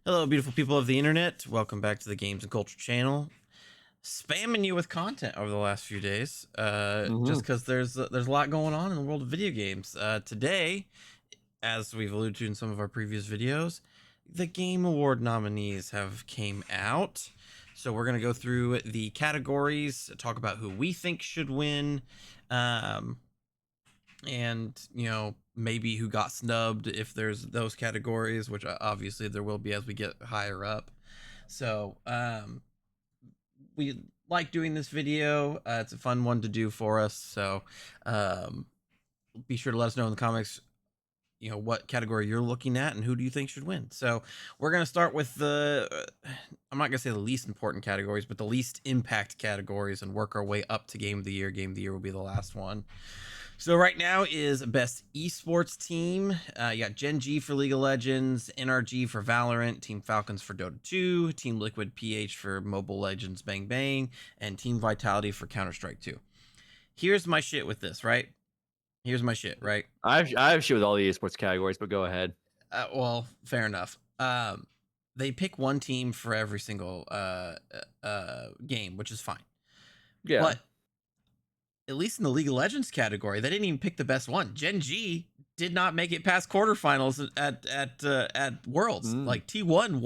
Hello, beautiful people of the internet. Welcome back to the Games and Culture channel. Spamming you with content over the last few days, just Hmm. because there's a lot going on in the world of video games. Today, as we've alluded to in some of our previous videos, the Game Award nominees have came out. So we're gonna go through the categories, talk about who we think should win, um, and maybe who got snubbed if there's those categories, which obviously there will be as we get higher up. So we like doing this video. It's a fun one to do for us. So um, be sure to let us know in the comments, what category you're looking at and who do you think should win. So we're gonna start with I'm not gonna say the least important categories, but the least impact categories, and work our way up to Game of the Year. Game of the Year will be the last one. So right now is best esports team. You got Gen G for League of Legends, NRG for Valorant, Team Falcons for Dota 2, Team Liquid PH for Mobile Legends Bang Bang, and Team Vitality for Counter Strike 2. Here's my shit with this, right? Here's my shit, right? I have shit with all the esports categories, but go ahead. Well, fair enough. They pick one team for every single game, which is fine. Yeah. But at least in the League of Legends category, they didn't even pick the best one. Gen G did not make it past quarterfinals at Worlds. Mm. Like T1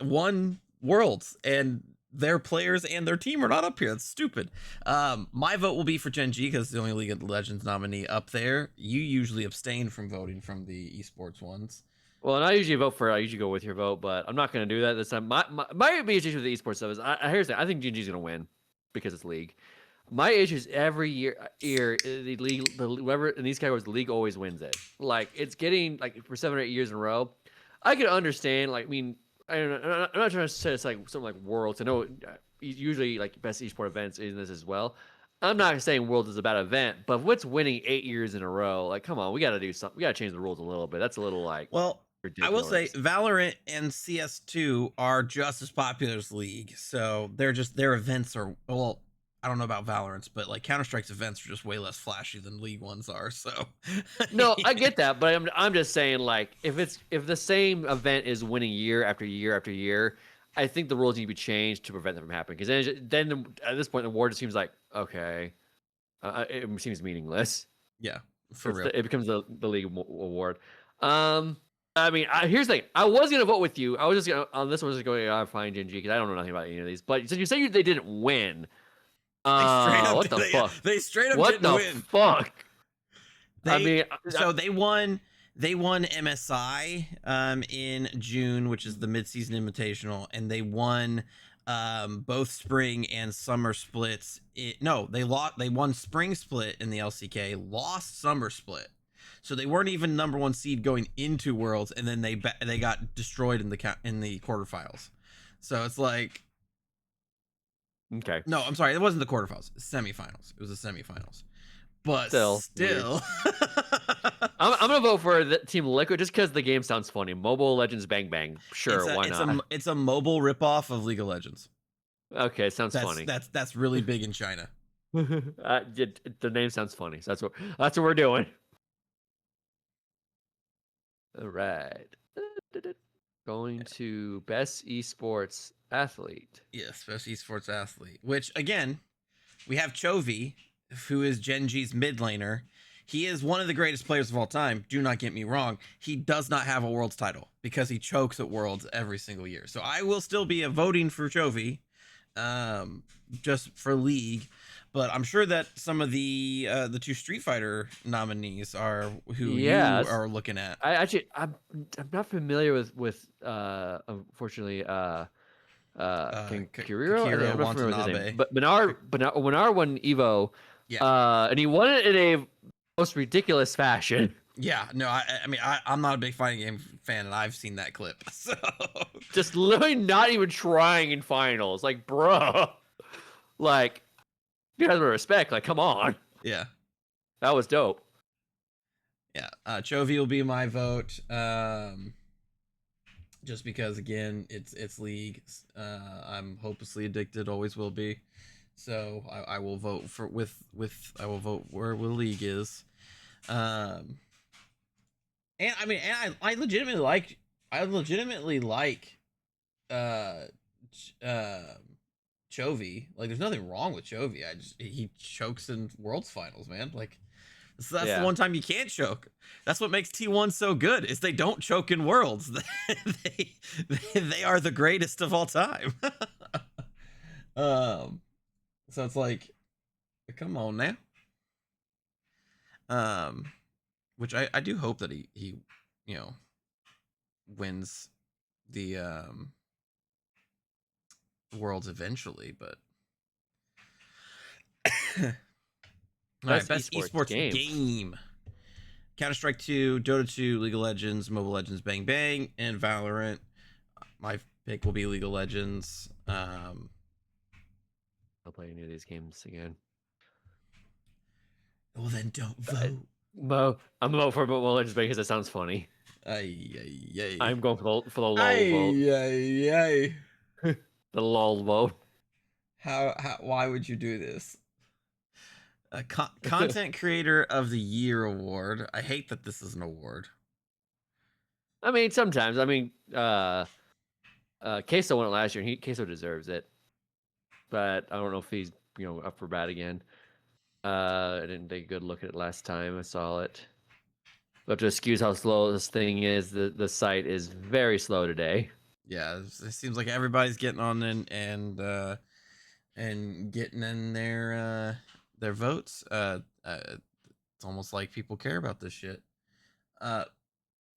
won Worlds, and their players and their team are not up here. That's stupid. My vote will be for Gen G because it's the only League of Legends nominee up there. You usually abstain from voting from the esports ones. Well, and I usually go with your vote, but I'm not going to do that this time. My biggest issue with the esports stuff is here's the thing. I think GG's going to win because it's league. My issue is every year the league, whoever in these categories, the league always wins it. Like it's getting like for 7 or 8 years in a row. I can understand. Like I mean, I'm not trying to say it's like something like Worlds. I know usually like best esport events in this as well. I'm not saying Worlds is a bad event, but what's winning 8 years in a row? Like, come on, we got to do something. We got to change the rules a little bit. That's a little like Well, I will say ridiculous. Valorant and CS2 are just as popular as League. So their events are, well, I don't know about Valorant's, but like Counter Strike's events are just way less flashy than League ones are. So No, I get that, but I'm just saying like if the same event is winning year after year after year, I think the rules need to be changed to prevent that from happening. Because then at this point, the award just seems like okay, it seems meaningless. yeah, for real. It becomes the league award. Um, I mean, here's the thing. I was gonna vote with you. I was just gonna on this one. I was just going to find Gen G because I don't know nothing about any of these. But since you say they didn't win, They straight up what the fuck? they straight up What didn't the win. fuck? I They mean, so they won MSI in June, which is the midseason invitational, and they won both spring and summer splits. No, they won spring split in the LCK, lost summer split. So they weren't even number one seed going into Worlds, and then they got destroyed in the quarterfinals. So it's like, okay. no, I'm sorry, it wasn't the quarterfinals, semifinals. It was the semifinals. But Still weird. still, I'm gonna vote for the Team Liquid just because the game sounds funny. Mobile Legends Bang Bang. Sure, why not? it's a mobile ripoff of League of Legends. Okay, sounds That's funny. that's really big in China. The name sounds funny. So that's what we're doing. All right. Going to best esports athlete. Yes, best esports athlete. Which again, we have Chovy, who is Gen G's mid laner. He is one of the greatest players of all time. Do not get me wrong. He does not have a world's title because he chokes at worlds every single year. So I will still be voting for Chovy, just for league. But I'm sure that some of the two Street Fighter nominees are who you Yes. are looking at. I'm not familiar with unfortunately Kiriro. Kakiro I'm not familiar with his name. Watanabe. But Bernard won Evo, Yeah, and he won it in a most ridiculous fashion. yeah. No, I mean, I'm not a big fighting game fan, and I've seen that clip. So Just literally not even trying in finals. Like, bruh. Like, you guys respect. Like, come on. yeah, That was dope. yeah. Chovy will be my vote. Just because again, it's league. I'm hopelessly addicted, always will be. So I will vote for I will vote where league is. And I mean, and I legitimately like I legitimately like uh Chovy. Like, there's nothing wrong with Chovy. He chokes in Worlds finals, man. Like, that's the Yeah. one time you can't choke. That's what makes T1 so good, is they don't choke in Worlds. they, they are the greatest of all time. um, so it's like, come on now. Um, which I do hope that he you know wins the Worlds eventually, but all right, Best best esports esports game. game. Counter-Strike 2, Dota 2, League of Legends, Mobile Legends Bang Bang, and Valorant. My pick will be League of Legends. I'll play any of these games again. Well, then don't vote. I'm vote for Mobile Legends because it sounds funny. Ay, ay, ay. I'm going for the lol vote. Ay, ay, ay. The lol vote. Why would you do this? Content Creator of the Year award. I hate that this is an award. I mean, sometimes. I mean, Queso won it last year, and Queso deserves it. But I don't know if he's up for bat again. I didn't take a good look at it last time I saw it. But to excuse how slow this thing is, the site is very slow today. Yeah, it seems like everybody's getting on and getting in their votes. It's almost like people care about this shit.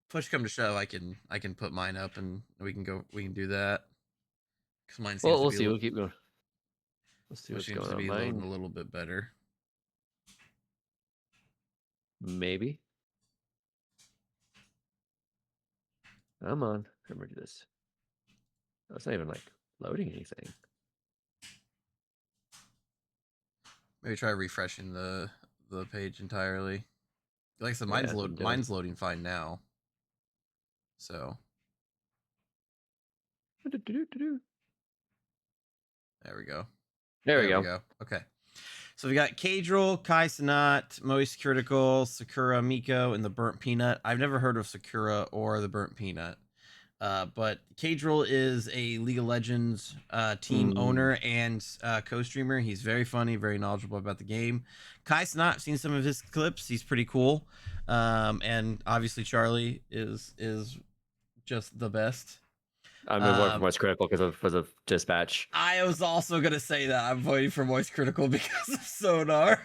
Push come to shove, I can put mine up and we can do that. Because mine seems Well, to we'll be see. We'll keep going. Let's see what's seems going to on. be loading Mine, a little bit better. maybe. Come on. Remember to do this. Oh, it's not even like loading anything. Maybe try refreshing the page entirely. Like I said, Yeah, that's what I'm doing. mine's loading fine now. So there we go. There we go. Okay. So we got Kadril, Kai Sanat, Moist Critical, Sakura Miko, and the Burnt Peanut. I've never heard of Sakura or the Burnt Peanut. But Kadril is a League of Legends team owner and co-streamer. He's very funny, very knowledgeable about the game. Kai Sanat, I've seen some of his clips. He's pretty cool. And obviously Charlie is just the best. I'm going to vote for Moist Critical because of Dispatch. I was also gonna say that I'm voting for Moist Critical because of Sonar.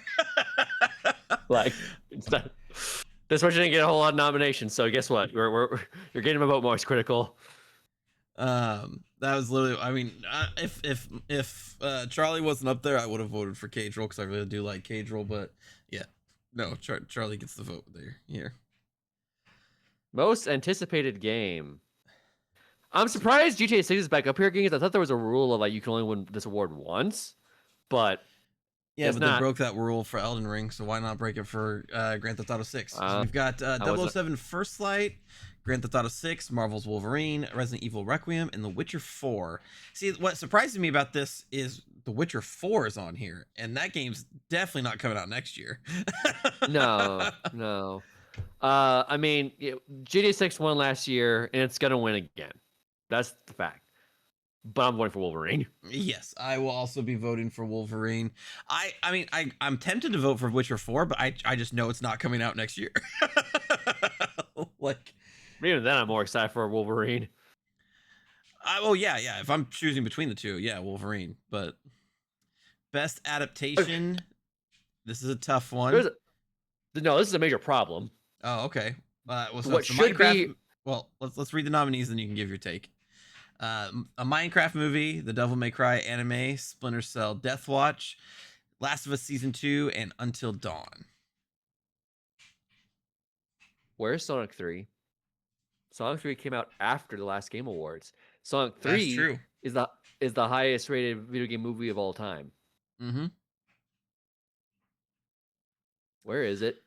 Like, it's not. Dispatch didn't get a whole lot of nominations, so guess what? You're getting a vote, Moist Critical. That was literally. I mean, if Charlie wasn't up there, I would have voted for Kadril because I really do like Kadril. But yeah, no, Charlie gets the vote there. Here. Most anticipated game. I'm surprised GTA 6 is back up here, because I thought there was a rule of like you can only win this award once, but yeah, but they broke that rule for Elden Ring, so why not break it for Grand Theft Auto 6? So we've got 007 First Light, Grand Theft Auto 6, Marvel's Wolverine, Resident Evil Requiem, and The Witcher 4. See, what surprises me about this is The Witcher 4 is on here, and that game's definitely not coming out next year. No. I mean, GTA 6 won last year, and it's gonna win again. That's the fact. But I'm voting for Wolverine. Yes, I will also be voting for Wolverine. I mean, I'm tempted to vote for Witcher 4, but I just know it's not coming out next year. Like, even then, I'm more excited for Wolverine. Oh yeah. If I'm choosing between the two, yeah, Wolverine. But best adaptation, this is a tough one. No, this is a major problem. Oh, okay. So what should be? Well, let's read the nominees, and you can give your take. A Minecraft movie, The Devil May Cry anime, Splinter Cell Death Watch, Last of Us Season 2, and Until Dawn. Where's Sonic 3? Sonic 3 came out after the last Game Awards. Sonic 3 is the highest rated video game movie of all time. Mm-hmm. Where is it?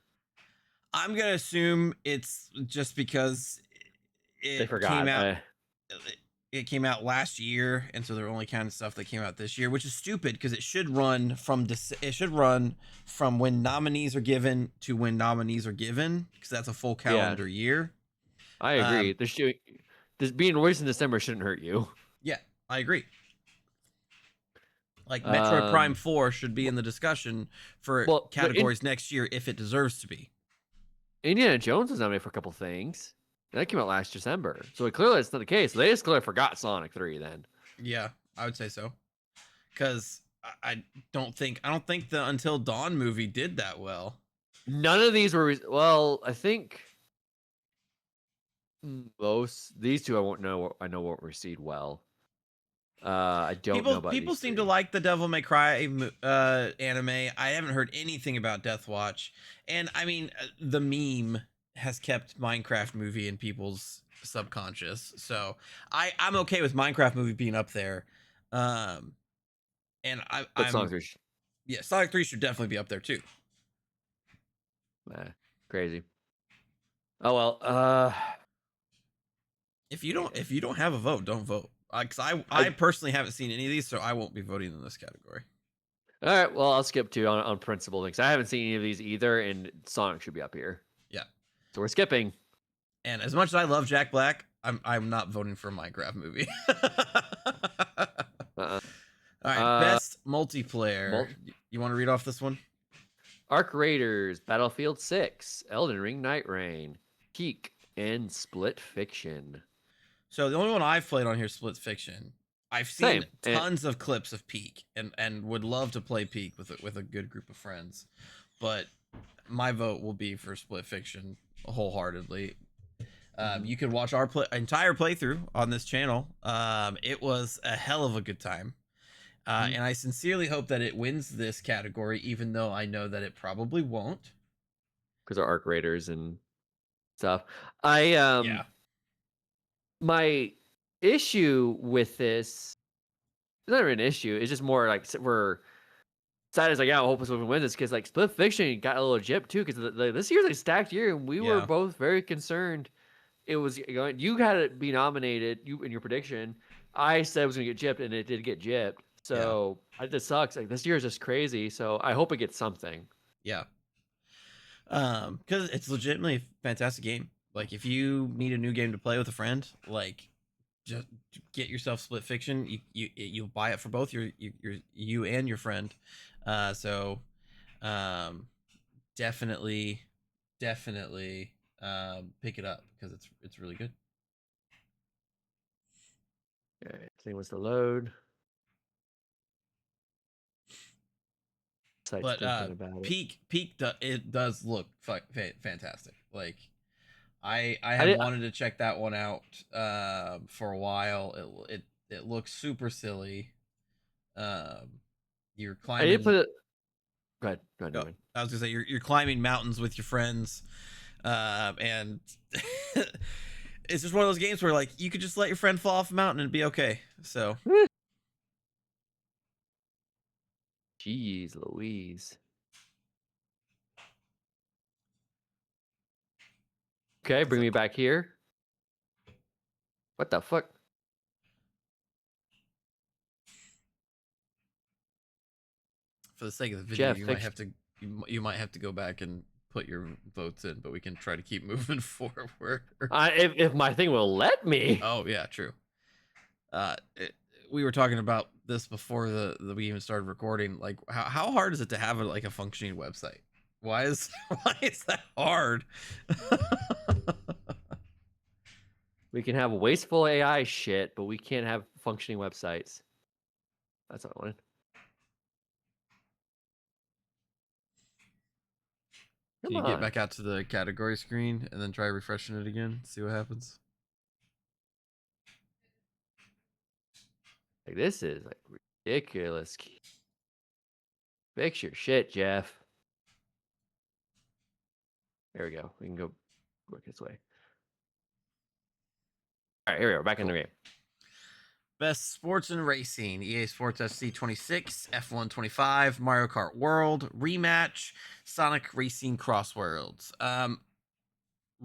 I'm gonna assume it's just because they forgot. It came out last year, and so they're only counting stuff that came out this year, which is stupid because it should run from when nominees are given to when nominees are given, because that's a full calendar year. I agree. this being released in December shouldn't hurt you. Yeah, I agree. Like Metroid Prime Um, 4 should be in well, the discussion for well, categories next year if it deserves to be. Indiana Jones was nominated for a couple things. And that came out last December. So clearly it's not the case. So they just clearly forgot Sonic 3 then. Yeah, I would say so. Because I don't think the Until Dawn movie did that well. None of these were well, I think most these two I won't know I know won't receive well. I don't know about People these seem three. to like the Devil May Cry anime. I haven't heard anything about Death Watch, and I mean the meme has kept Minecraft movie in people's subconscious. So I'm okay with Minecraft movie being up there. Um, and But I'm Sonic 3 yeah, Sonic 3 should definitely be up there too. crazy. Oh well, If you don't have a vote, don't vote. Because I I personally haven't seen any of these, so I won't be voting in this category. all right, well, I'll skip two on principle because I haven't seen any of these either, and Sonic should be up here. Yeah. So we're skipping. And as much as I love Jack Black, I'm not voting for a Minecraft movie. Uh-uh. All right, Uh, best multiplayer. You want to read off this one? Arc Raiders, Battlefield 6, Elden Ring, Night Rain, Peak, and Split Fiction. So the only one I've played on here is Split Fiction. I've seen Same. And tons of clips of Peak and would love to play Peak with a good group of friends, but my vote will be for Split Fiction wholeheartedly. You can watch our entire playthrough on this channel. It was a hell of a good time. And I sincerely hope that it wins this category, even though I know that it probably won't. because they're Arc Raiders and stuff. I Yeah. my issue with this is not really an issue. It's just more like we're sad as like, yeah, I hope we win this because like Split Fiction got a little gypped too because this year's a stacked year and we were Yeah. both very concerned. It was going. You had it be nominated. You in your prediction. I said it was gonna get gypped and it did get gypped. Yeah. So it just sucks. Like this year is just crazy. So I hope it gets something. Yeah. Because it's legitimately a fantastic game. Like if you need a new game to play with a friend, like just get yourself Split Fiction. You buy it for both you and your friend. So definitely pick it up because it's really good. Okay, thing was to load. Site's But thinking about it. Peak it does look fantastic. Like I I have did. wanted to check that one out for a while. It looks super silly. You're I did put climbing. it. Go ahead. Go ahead. Oh, Newman. I was gonna say you're climbing mountains with your friends, and it's just one of those games where like you could just let your friend fall off a mountain and be okay. So Jeez, Louise. Okay, bring me back here. What the fuck? for the sake of the video, Jeff, fix. you might have to go back and put your votes in, but we can try to keep moving forward. If my thing will let me. Oh yeah, true. We were talking about this before we even started recording. Like, how hard is it to have like a functioning website? Why is why is that hard? We can have wasteful AI shit, but we can't have functioning websites. That's what I wanted. Can Come you get on. back out to the category screen and then try refreshing it again? See what happens. Like this is like ridiculous. Fix your shit, Jeff. There we go. We can go work this way. All right, here we are. Back in the game. Best sports and racing: EA Sports FC 26, F1 25, Mario Kart World, Rematch, Sonic Racing Cross Worlds. Right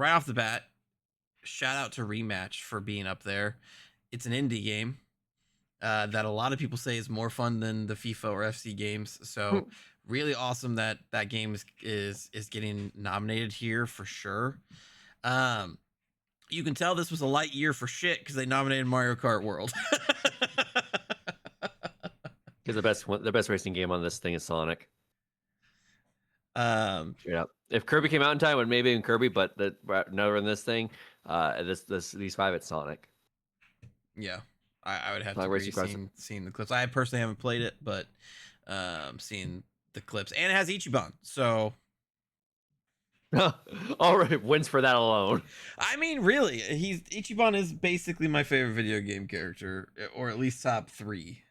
off the bat, shout out to Rematch for being up there. It's an indie game that a lot of people say is more fun than the FIFA or FC games. So really awesome that that game is getting nominated here for sure. You can tell this was a light year for shit because they nominated Mario Kart World. Because the best racing game on this thing is Sonic. um, Straight up. If Kirby came out in time, it would maybe in Kirby, but no in this thing. These five, it's Sonic. yeah, I would have to Sonic agree. Racing Cross. Seeing the clips, I personally haven't played it, but seeing the clips, and it has Ichiban, so All right, wins for that alone. I mean, really, Ichiban is basically my favorite video game character, or at least top 3.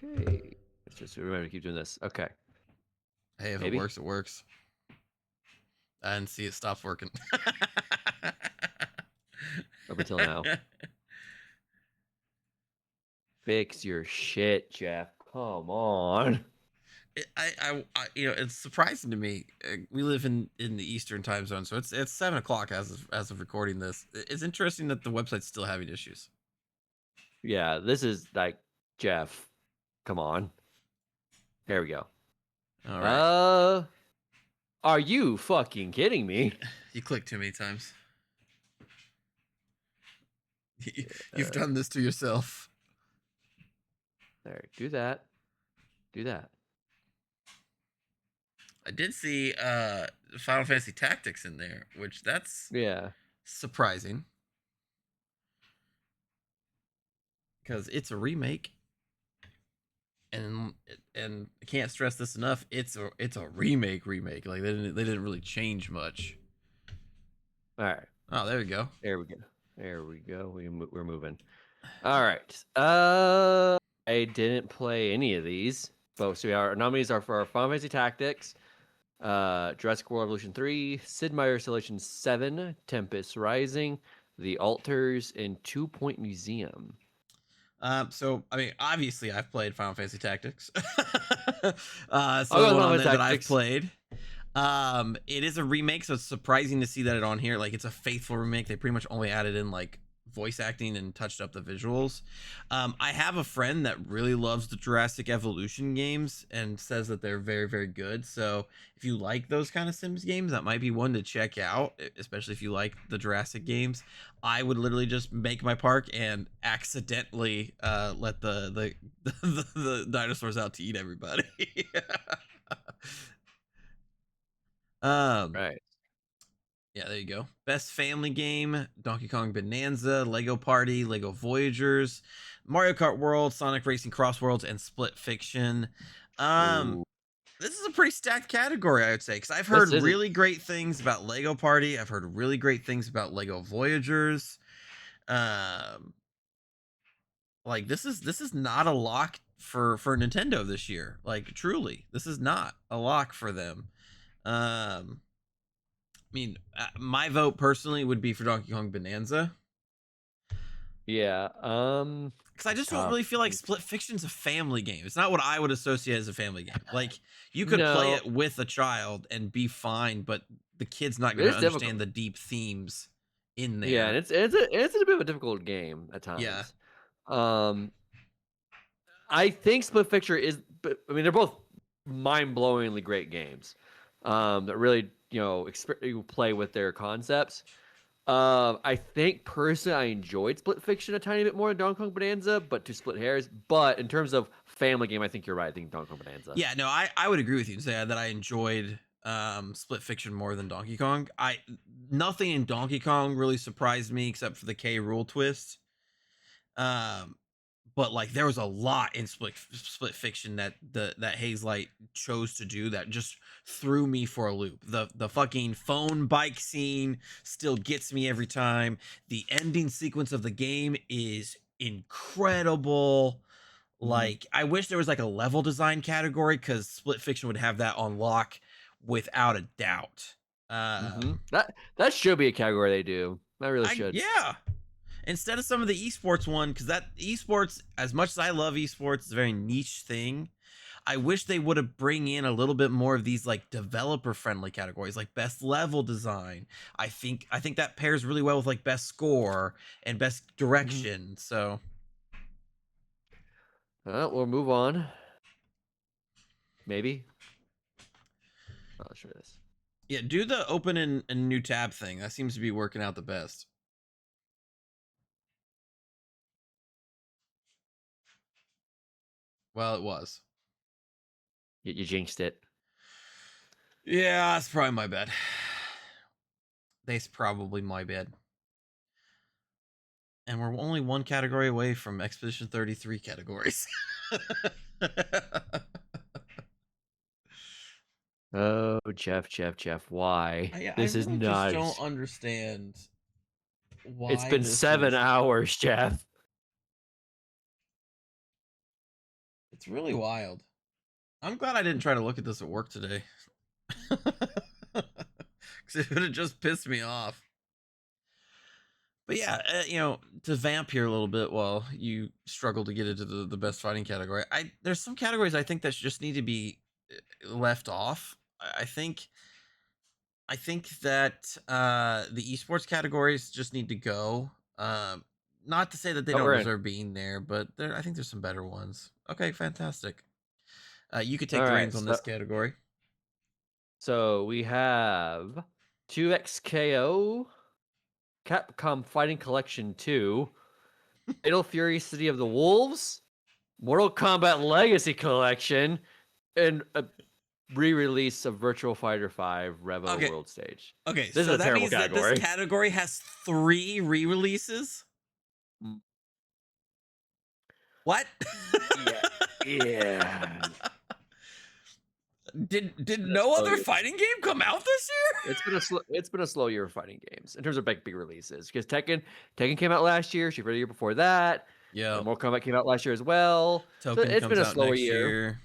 Okay, let's just remember to keep doing this. Okay, Hey, if maybe it works, it works. I didn't see it stopped working. up until now. Fix your shit, Jeff. Come on. It's surprising to me. We live in the Eastern time zone, so it's 7 o'clock as of recording this. It's interesting that the website's still having issues. Yeah, this is like Jeff. Come on. There we go. All right. Are you fucking kidding me? You clicked too many times. You've done this to yourself. There, do that. Do that. I did see Final Fantasy Tactics in there, which that's surprising because it's a remake, and I can't stress this enough. It's a remake. Like they didn't really change much. All right. Oh, there we go. There we go. There we go. We're moving. All right. I didn't play any of these, but so our nominees are for our Final Fantasy Tactics, Jurassic World Evolution 3, Sid Meier's Simulation 7, Tempest Rising, The Altars, and 2 Point Museum. So I mean, obviously, I've played Final Fantasy Tactics. So the one on there that I've played. It is a remake, so it's surprising to see that it on here. Like, it's a faithful remake. They pretty much only added in like voice acting and touched up the visuals. I have a friend that really loves the Jurassic Evolution games and says that they're very, very good. So if you like those kind of Sims games, that might be one to check out, especially if you like the Jurassic games. I would literally just make my park and accidentally let the dinosaurs out to eat everybody. Right. Yeah, there you go. Best family game: Donkey Kong Bonanza, Lego Party, Lego Voyagers, Mario Kart World, Sonic Racing Cross Worlds, and Split Fiction. Ooh. This is a pretty stacked category, I would say, because I've heard really great things about Lego Party. I've heard really great things about Lego Voyagers. Like this is not a lock for Nintendo this year. Like, truly, this is not a lock for them. I mean, my vote personally would be for Donkey Kong Bonanza. Yeah. Because I just don't really feel like Split Fiction's a family game. It's not what I would associate as a family game. Like, you could play it with a child and be fine, but the kid's not going to understand the deep themes in there. Yeah, and it's a bit of a difficult game at times. Yeah. I think Split Fiction is. I mean, they're both mind-blowingly great games that really, you play with their concepts. I think personally I enjoyed Split Fiction a tiny bit more than Donkey Kong Bonanza, but to split hairs. But in terms of family game, I think you're right. I think Donkey Kong Bonanza. Yeah, no, I would agree with you and say that I enjoyed Split Fiction more than Donkey Kong. Nothing in Donkey Kong really surprised me except for the K Rool twist. But like there was a lot in Split Fiction that that Hazelight chose to do that just threw me for a loop. The fucking phone bike scene still gets me every time. The ending sequence of the game is incredible. Like, I wish there was like a level design category, because Split Fiction would have that on lock without a doubt. That should be a category they do. That really should. Yeah. Instead of some of the esports one, because that esports, as much as I love esports, it's a very niche thing. I wish they would have bring in a little bit more of these like developer friendly categories, like best level design. I think that pairs really well with like best score and best direction. So We'll move on. Maybe. Oh, sure it is. Yeah, do the open and new tab thing. That seems to be working out the best. Well, it was. You jinxed it. Yeah, that's probably my bad. That's probably my bad. And we're only one category away from Expedition 33 categories. Oh, Jeff, why? This is really just don't nice. understand why It's been this 7 is. hours, Jeff. It's really wild. I'm glad I didn't try to look at this at work today. Because it would have just pissed me off. But yeah, to vamp here a little bit while you struggle to get into the best fighting category. There's some categories I think that just need to be left off. I think that the esports categories just need to go. Not to say that they don't We're in. deserve being there, but I think there's some better ones. Okay, fantastic. You could All take the right. reins on this category. So we have 2XKO, Capcom Fighting Collection 2, Fatal Fury City of the Wolves, Mortal Kombat Legacy Collection, and a re-release of Virtual Fighter 5 Revo World Stage. Okay, This so is a that terrible means category. that this category has 3 re-releases? What? Yeah. Did no other fighting game come out this year? It's been a slow year of fighting games in terms of big releases, because Tekken came out last year. Street Fighter the year before that. Yeah. Mortal Kombat came out last year as well. Token so it's comes been a out slower next year.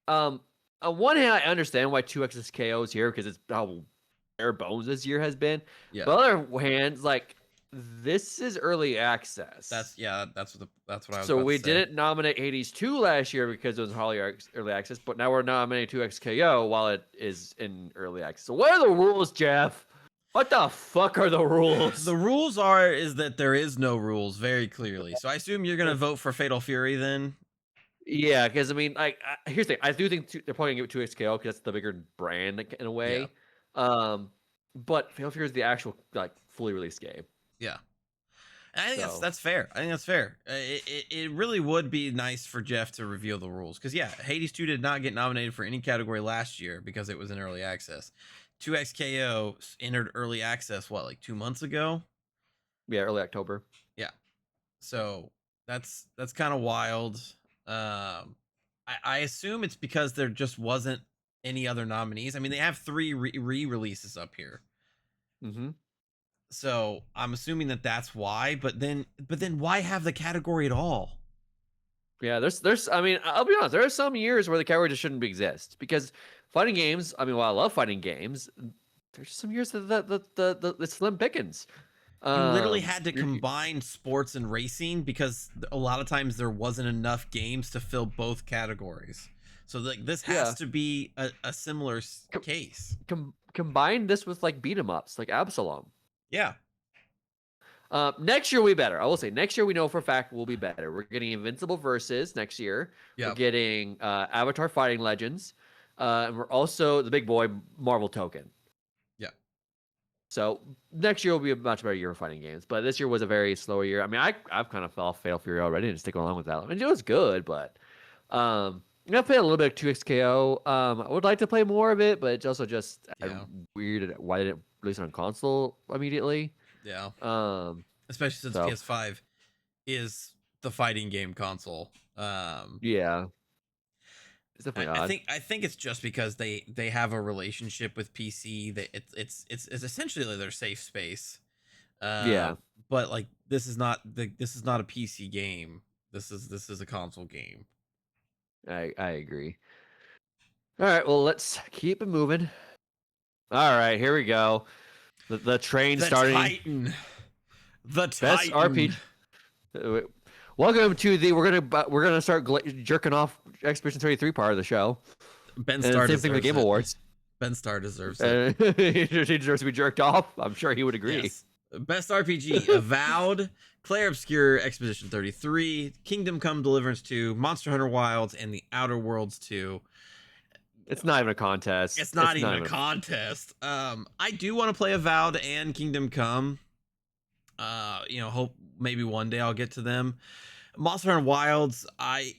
On one hand, I understand why 2XKO is here because it's how bare bones this year has been. Yeah. But on the other hand, like, this is early access. That's what I was. So we didn't nominate Hades 2 last year because it was early access, but now we're nominating 2XKO while it is in early access. So what are the rules, Jeff? What the fuck are the rules? The rules is that there is no rules very clearly. So I assume you're gonna vote for Fatal Fury then. Yeah, because I mean, like, here's the thing. I do think they're probably gonna give it 2XKO because that's the bigger brand in a way. Yeah. But Fatal Fury is the actual fully released game. Yeah. And I think that's fair. I think that's fair. It really would be nice for Jeff to reveal the rules because Hades 2 did not get nominated for any category last year because it was in early access. 2XKO entered early access 2 months ago? Yeah, early October. Yeah. So that's kind of wild. I assume it's because there just wasn't any other nominees. I mean, they have 3 re-releases up here. Mm-hmm. So I'm assuming that's why. But then why have the category at all? Yeah, there's. I mean, I'll be honest. There are some years where the category just shouldn't exist because fighting games. I mean, while I love fighting games, there's just some years that the slim pickings. You literally had to combine sports and racing because a lot of times there wasn't enough games to fill both categories. So this has to be a similar case. Combine this with beat 'em ups like Absalom. Yeah. Next year will be better. I will say next year we know for a fact we'll be better. We're getting Invincible Versus next year. Yep. We're getting Avatar Fighting Legends. And we're also the big boy Marvel Token. Yeah. So next year will be a much better year of fighting games. But this year was a very slower year. I mean, I've kind of fell off Fatal Fury already and sticking along with that. I mean, it was good, but I played a little bit of 2XKO. I would like to play more of it, but it's also just weird why didn't it release it on console immediately. Yeah. Especially since PS5 is the fighting game console. Yeah. It's definitely odd. I think it's just because they have a relationship with PC that it's essentially their safe space. Yeah. But this is not a PC game. This is a console game. I agree. All right, well, let's keep it moving. All right, here we go. The train starting. The Best Titan. RPG. Welcome to we're gonna start jerking off Expedition 33 part of the show. Ben Starr same thing with Game Awards. Ben Starr deserves it. He deserves to be jerked off. I'm sure he would agree. Yes. Best RPG: Avowed, Clair Obscur, Expedition 33, Kingdom Come Deliverance 2, Monster Hunter Wilds, and The Outer Worlds 2. It's not even a contest. It's not even a contest. I do want to play Avowed and Kingdom Come. Hope maybe one day I'll get to them. Monster Hunter Wilds, I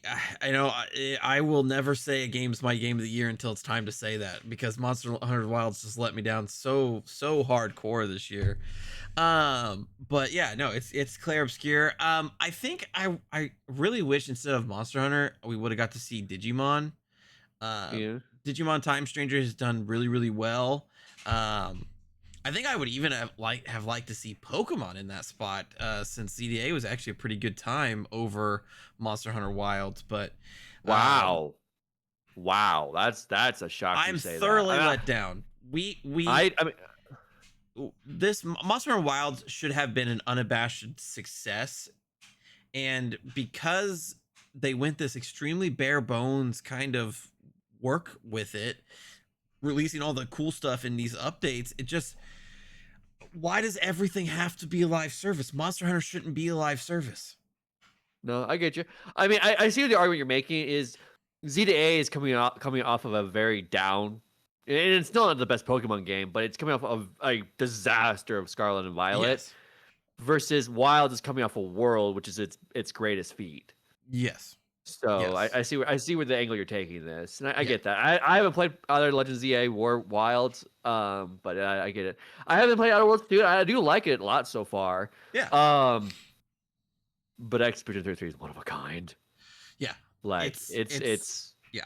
will never say a game's my game of the year until it's time to say that, because Monster Hunter Wilds just let me down so hardcore this year. But yeah, no, it's Clair Obscur. I think I really wish instead of Monster Hunter we would have got to see Digimon. Yeah. Digimon Time Stranger has done really well. I think I would even have liked to see Pokemon in that spot, since ZDA was actually a pretty good time over Monster Hunter Wilds. But wow, that's a shock. I'm thoroughly let down. I mean, this Monster Hunter Wilds should have been an unabashed success, and because they went this extremely bare bones kind of work with it, releasing all the cool stuff in these updates, it just, why does everything have to be a live service? Monster Hunter shouldn't be a live service. No, I get you. I mean, I see what the argument you're making is Z2A is coming off of a very down, and it's still not the best Pokemon game, but it's coming off of a disaster of Scarlet and Violet, Yes. versus Wild is coming off of World, which is its greatest feat. Yes. So Yes. I see where the angle you're taking this, and I get that. I haven't played other Legends ZA or Wilds, but I get it. I haven't played Outer Worlds 2. I do like it a lot so far. Yeah. But Expedition 33 is one of a kind. Yeah. Like it's yeah.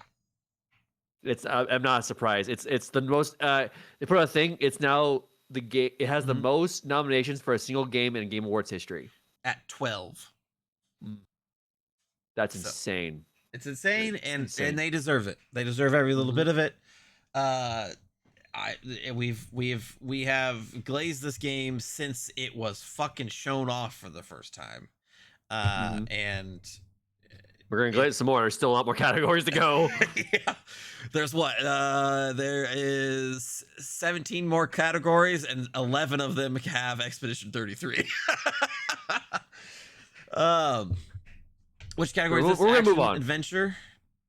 It's I'm not surprised. It's the most they put out a thing. It's now the game. It has the most nominations for a single game in Game Awards history. At 12. That's insane. It's insane, and they deserve it. They deserve every little bit of it. We have glazed this game since it was fucking shown off for the first time. And we're gonna glaze some more. There's still a lot more categories to go. Yeah. There's there is 17 more categories, and 11 of them have Expedition 33. Which category is this? We're gonna move on. Adventure,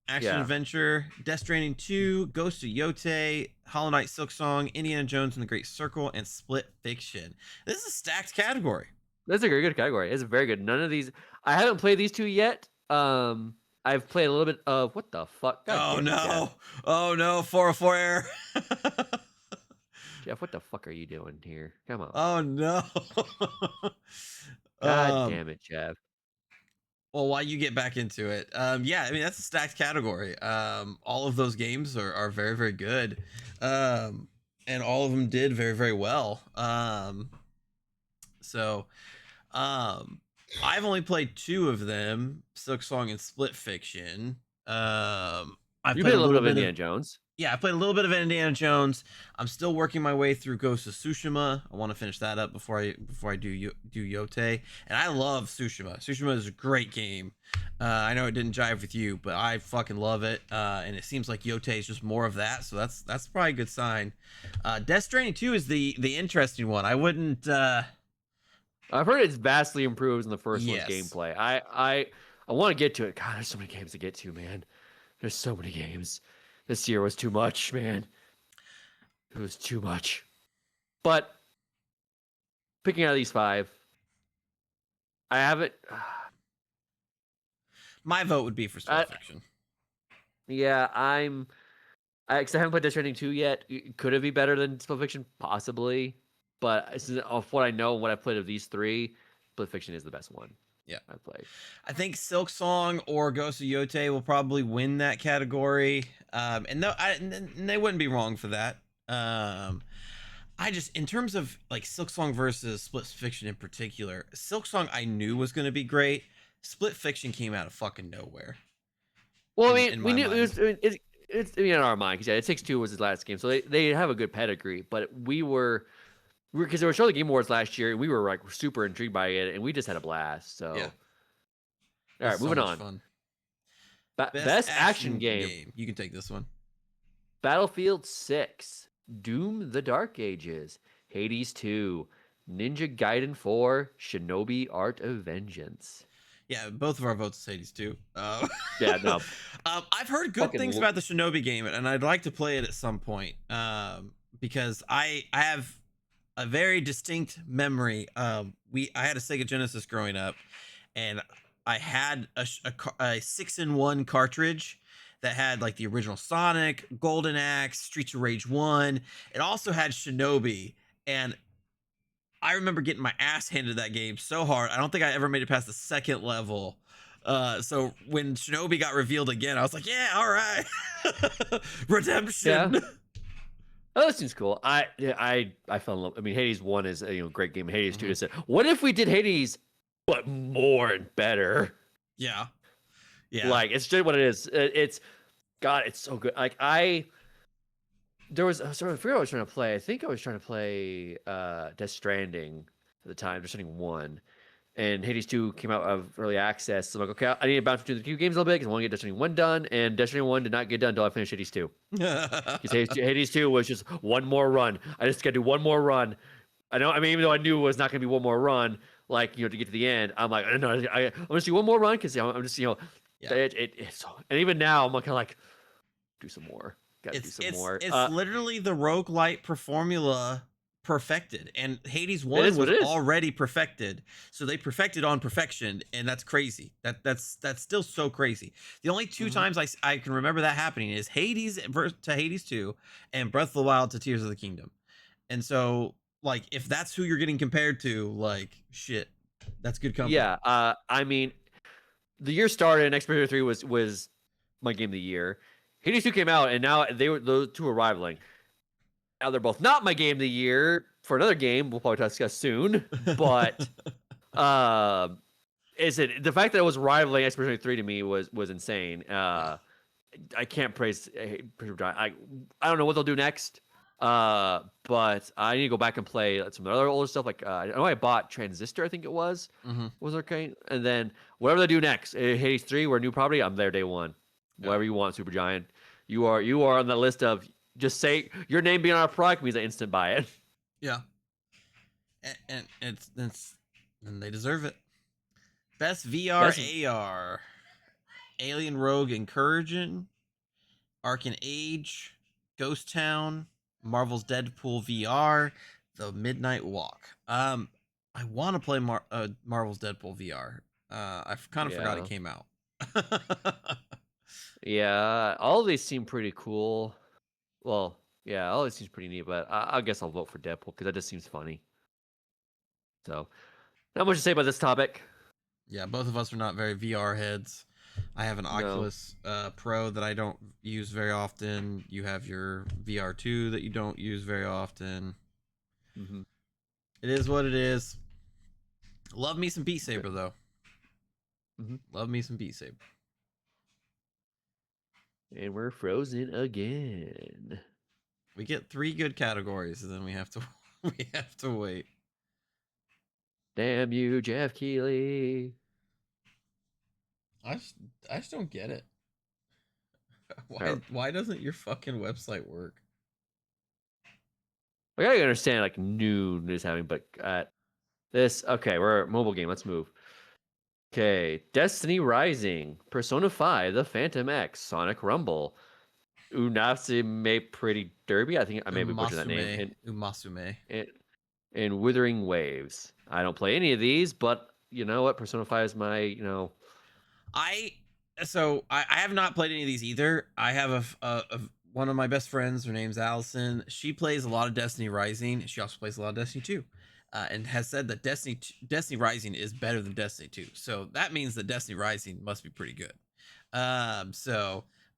adventure, Death Stranding 2, Ghost of Yotei, Hollow Knight, Silksong, Indiana Jones and the Great Circle, and Split Fiction. This is a stacked category. That's a very good category. It's very good. None of these, I haven't played these two yet. I've played a little bit of what the fuck. God, oh no, 404 error. Jeff, what the fuck are you doing here? Come on. Oh no. God damn it, Jeff. Well, while you get back into it, yeah, I mean that's a stacked category. All of those games are very good, and all of them did very well. I've only played 2 of them, Silksong and Split Fiction. I've played a little bit of Indiana Jones. Yeah, I played a little bit of Indiana Jones. I'm still working my way through Ghost of Tsushima. I want to finish that up before I do Yotei. And I love Tsushima. Tsushima is a great game. I know it didn't jive with you, but I fucking love it. And it seems like Yotei is just more of that, so that's probably a good sign. Death Stranding 2 is the interesting one. I wouldn't. I've heard it's vastly improved in the first one's gameplay. I want to get to it. God, there's so many games to get to, man. There's so many games. This year was too much, man. It was too much. But picking out of these 5, I haven't. My vote would be for Split Fiction. Yeah, because I haven't played Death Stranding 2 yet. Could it be better than Split Fiction? Possibly. But of what I know, what I've played of these 3, Split Fiction is the best one. Yeah, I played. I think Silksong or Ghost of Yotei will probably win that category, and they wouldn't be wrong for that. I just, in terms of like Silksong versus Split Fiction in particular, Silksong I knew was going to be great. Split Fiction came out of fucking nowhere. Well, I mean, we knew it's in our mind because It Takes Two was his last game, so they have a good pedigree. But we were because they were showing the Game Awards last year, and we were like super intrigued by it, and we just had a blast. So, yeah. All right, moving on. Fun. Best action game. You can take this one. Battlefield 6, Doom: The Dark Ages, Hades 2, Ninja Gaiden 4 Shinobi Art of Vengeance. Yeah, both of our votes is Hades too. Yeah, no, I've heard good fucking things about the Shinobi game, and I'd like to play it at some point. Because I have a very distinct memory. I had a Sega Genesis growing up, and I had a 6-in-1 cartridge that had like the original Sonic, Golden Axe, Streets of Rage 1. It also had Shinobi, and I remember getting my ass handed that game so hard. I don't think I ever made it past the second level. So when Shinobi got revealed again, I was like, yeah, all right. yeah. Redemption. Oh, that seems cool. I fell in love. I mean, Hades 1 is a great game. Hades 2 Mhm. is it. What if we did Hades, but more and better? Yeah. Yeah. Like it's just what it is. It's God. It's so good. Like there was sorry, I forget what I was trying to play. I think I was trying to play Death Stranding at the time, Death Stranding 1. And Hades 2 came out of early access. So I'm like, okay, I need to bounce between the two games a little bit because I want to get Death Stranding 1 done. And Death Stranding 1 did not get done until I finished Hades 2. Because Hades 2 was just one more run. I just got to do one more run. I mean, even though I knew it was not going to be one more run, like, to get to the end, I'm like, no, I'm going to do one more run because I'm just, Yeah. it's, and even now, I'm kind of like, do some more. Got to do some more. It's literally the roguelite formula perfected, and Hades It 1 is what was it is. already perfected, so they perfected on perfection, and that's crazy. That's still so crazy. The only 2 times I can remember that happening is Hades to Hades 2 and Breath of the Wild to Tears of the Kingdom. And so, like, if that's who you're getting compared to, like, shit, that's good company. Yeah. I mean, the year started and Expedition 3 was my game of the year. Hades 2 came out and now those two are rivaling. Now they're both not my game of the year for another game we'll probably discuss soon. But is it the fact that it was rivaling Expedition 3 to me was insane. Yeah. I can't praise I don't know what they'll do next. But I need to go back and play some other older stuff. Like I know I bought Transistor, I think it was okay. And then whatever they do next, Hades 3, we're a new property. I'm there day one. Yeah. Whatever you want, Supergiant. You are on the list of just say your name being on our product means I instant buy it. Yeah. And and they deserve it. Best VR AR. Alien Rogue Incursion, Arcan Age, Ghost Town, Marvel's Deadpool VR, The Midnight Walk. I want to play Marvel's Deadpool VR. I kind of forgot it came out. Yeah, all of these seem pretty cool. Well, yeah, all of these seems pretty neat, but I guess I'll vote for Deadpool because that just seems funny. So, not much to say about this topic. Yeah, both of us are not very VR heads. I have an Oculus Pro that I don't use very often. You have your VR2 that you don't use very often. Mm-hmm. It is what it is. Love me some Beat Saber though. Mm-hmm. Love me some Beat Saber. And we're frozen again. We get 3 good categories, and then we have to wait. Damn you, Jeff Keighley. I just don't get it. Why doesn't your fucking website work? I gotta understand like noon is having, but this we're a mobile game. Let's move. Okay, Destiny Rising, Persona 5, The Phantom X, Sonic Rumble, Unasume Pretty Derby. I think I maybe butchered that name. Umasume. And Withering Waves. I don't play any of these, but you know what? Persona 5 is my, I have not played any of these either. I have a one of my best friends. Her name's Allison. She plays a lot of Destiny Rising. She also plays a lot of Destiny 2, and has said that Destiny Rising is better than Destiny 2. So that means that Destiny Rising must be pretty good.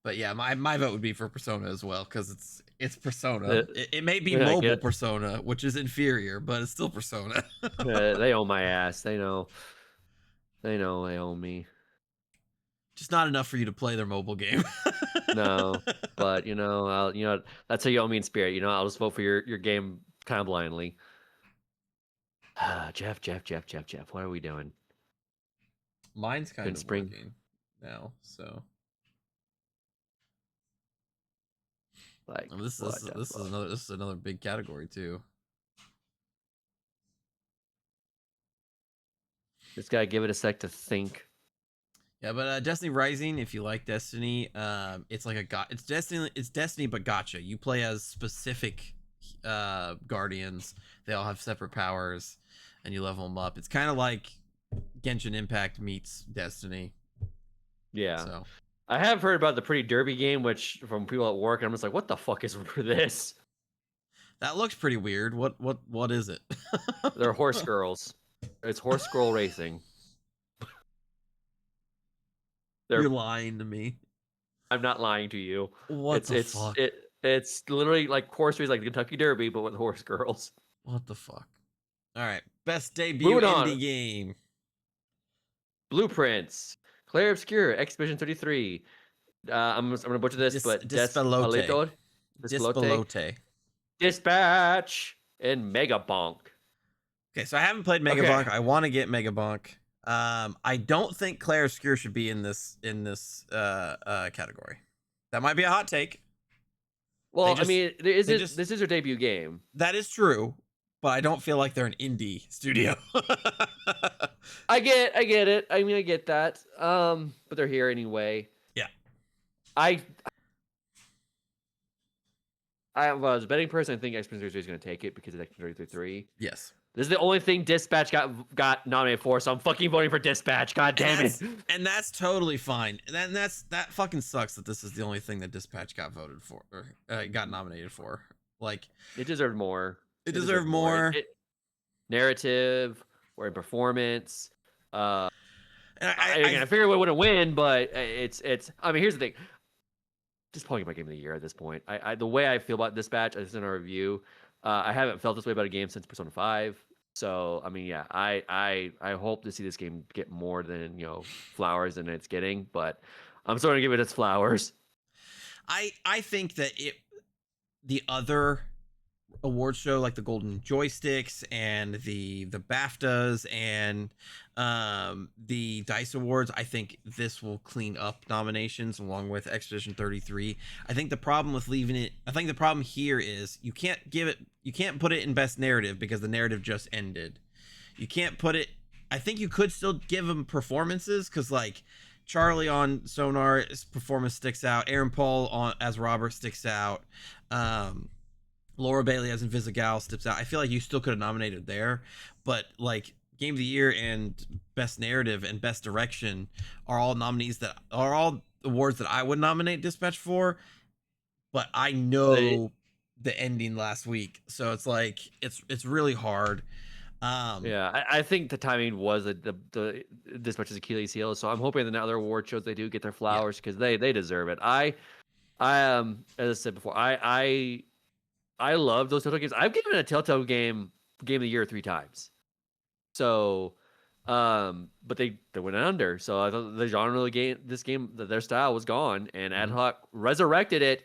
But yeah, my vote would be for Persona as well because it's Persona. It may be mobile Persona, which is inferior, but it's still Persona. They own my ass. They know they own me. Just not enough for you to play their mobile game. No, but I'll that's how you own me in spirit. I'll just vote for your game kind of blindly. Jeff, what are we doing? Mine's kind of working now, so like this is another big category too. Just gotta give it a sec to think. Yeah, but Destiny Rising, if you like Destiny, it's like it's Destiny, but gotcha. You play as specific guardians. They all have separate powers, and you level them up. It's kind of like Genshin Impact meets Destiny. Yeah. So I have heard about the Pretty Derby game, which from people at work, and I'm just like, what the fuck is for this? that looks pretty weird. What is it? They're horse girls. It's horse girl racing. You're They're lying to me. I'm not lying to you. What It's the it's fuck? it it's literally like horse race, like the Kentucky Derby, but with horse girls. What the fuck? All right, best debut Moving on. indie game. Blueprints. Claire Obscure. Expedition 33. I'm gonna butcher this, but Dispelote. Despalito. Despalote. Dispelote. Dispatch and Mega Bonk. Okay, so I haven't played Mega Okay. Bonk. I want to get Mega Bonk. I don't think Claire Obscure should be in this category. That might be a hot take. Well, just- I mean, this is their debut game. That is true, but I don't feel like they're an indie studio. I get it. I mean, I get that. But they're here anyway. Yeah. I was a betting person. I think Expedition 33 is going to take it because of Expedition 33. Yes. This is the only thing Dispatch got nominated for, so I'm fucking voting for Dispatch. God damn it. And that's totally fine. And that fucking sucks that this is the only thing that Dispatch got voted for or got nominated for. Like, It deserved more. it deserved more. Narrative or in performance. And I figured it wouldn't win, but it's. I mean, here's the thing. Just probably my game of the year at this point. The way I feel about Dispatch, I just in our review. I haven't felt this way about a game since Persona 5. So I mean, yeah, I hope to see this game get more than flowers than it's getting, but I'm starting to give it its flowers. I think that the other award show like the Golden Joysticks and the BAFTAs and the DICE Awards, I think this will clean up nominations along with Expedition 33. I think the problem with leaving it, I think the problem here is you can't put it in best narrative because the narrative just ended. You can't put it, I think you could still give them performances because like Charlie on Sonar's performance sticks out, Aaron Paul as Robert sticks out, Laura Bailey as Invisigal steps out. I feel like you still could have nominated there, but like Game of the Year and Best Narrative and Best Direction are all nominees that are all awards that I would nominate Dispatch for, but I know the ending last week, so it's like it's really hard. Yeah, I think the timing was the Dispatch's Achilles heel, so I'm hoping that the other award shows they do get their flowers because they deserve it. I as I said before, I love those Telltale games. I've given a Telltale game of the year 3 times. So, but they went under. So I thought the genre of the game, their style was gone, and Ad Hoc resurrected it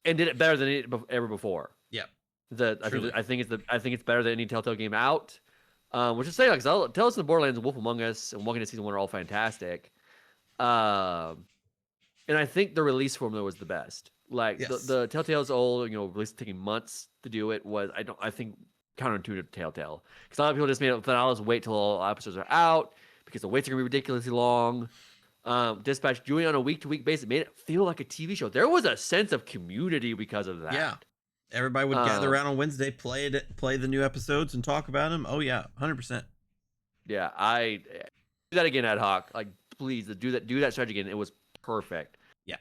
and did it better than it ever before. Yeah, I think it's better than any Telltale game out. Which is saying, like, Tales from the Borderlands, Wolf Among Us, and Walking Dead Season 1 are all fantastic. And I think the release formula was the best. Like the Telltale's old, release taking months to do it was I think counterintuitive to Telltale because a lot of people just made it finales wait till all episodes are out because the waits are gonna be ridiculously long. Dispatch doing it on a week-to-week basis made it feel like a TV show. There was a sense of community because of that. Yeah, everybody would gather around on Wednesday, play the new episodes, and talk about them. Oh yeah, 100%. Yeah, I do that again, Ad Hoc. Like, please do that strategy again. It was perfect. Yeah.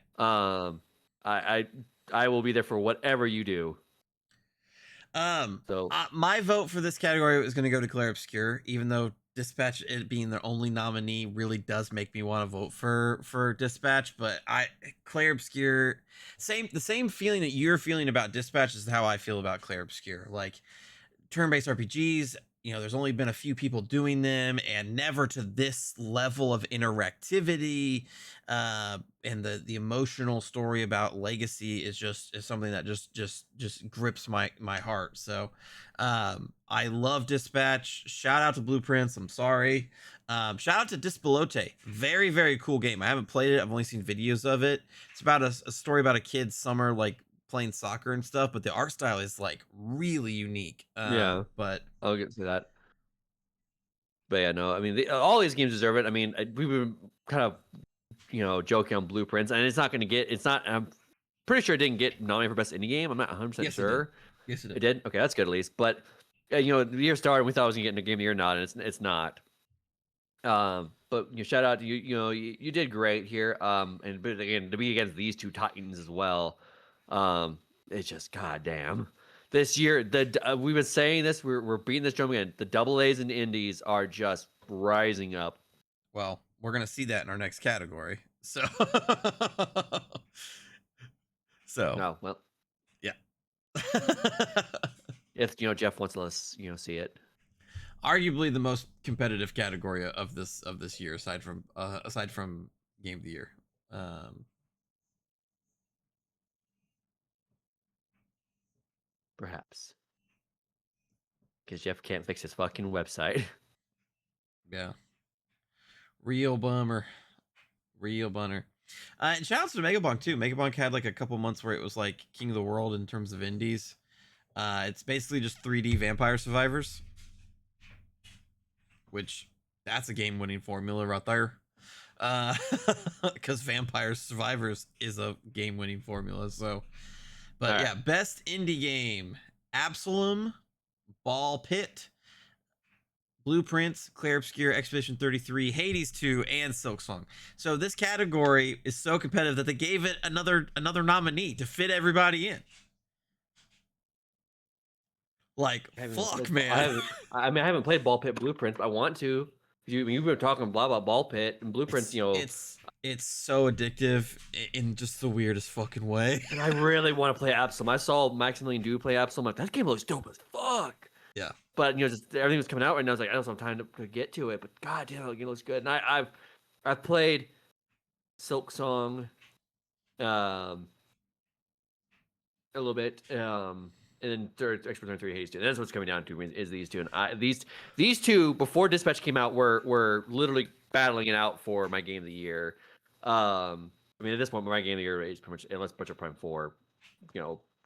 I will be there for whatever you do. My vote for this category was going to go to Claire Obscure, even though Dispatch, it being their only nominee, really does make me want to vote for Dispatch. But Claire Obscure, the same feeling that you're feeling about Dispatch is how I feel about Claire Obscure. Like turn-based RPGs, there's only been a few people doing them, and never to this level of interactivity. And the emotional story about legacy is something that just grips my heart. So I love Dispatch. Shout out to Blueprints. I'm sorry. Shout out to Dispelote. Very, very cool game. I haven't played it. I've only seen videos of it. It's about a story about a kid's summer, like playing soccer and stuff, but the art style is like really unique. Yeah, but I'll get to that. But yeah, no, I mean, all these games deserve it. I mean, we were kind of, joking on Blueprints, and it's not going to get. It's not. I'm pretty sure it didn't get nominated for best indie game. I'm not 100% Yes, it did. sure. Yes, it It did. did. Okay, that's good at least. But the year started, we thought it was going to get into Game of the Year nod, and it's not. But shout out to you. You did great here. But again, to be against these two titans as well, it's just goddamn. This year, we've been saying this. We're beating this drum again. The double A's and indies are just rising up. Well, we're gonna see that in our next category. So, so No, well, yeah. if Jeff wants to let us see it. Arguably the most competitive category of this year, aside from Game of the Year. Perhaps because Jeff can't fix his fucking website. Yeah. Real bummer. Real bummer. And shout outs to Megabonk too. Megabonk had like a couple months where it was like king of the world in terms of indies. It's basically just 3D Vampire Survivors, which that's a game-winning formula right there. Because Vampire Survivors is a game-winning formula. So, but All yeah, right. best indie game: Absalom, Ball Pit, Blueprints, Clair Obscur, Expedition 33, Hades 2, and Silksong. So this category is so competitive that they gave it another nominee to fit everybody in. Like, fuck, man. I haven't played Ball Pit Blueprints, but I want to. You've been talking blah about Ball Pit and Blueprints. It's so addictive in just the weirdest fucking way. And I really want to play Absalom. I saw Maximilian Do play Absalom. Like, that game looks dope as fuck. Yeah. But just everything was coming out right now. I was like, I don't have time to get to it. But god damn, it looks good. And I've played Silksong, a little bit, and then Expedition 3 Hades 2. That's what's coming down to is these two. And these two before Dispatch came out were literally battling it out for my game of the year. I mean, at this point, my game of the year is pretty much, unless Butcher Prime 4,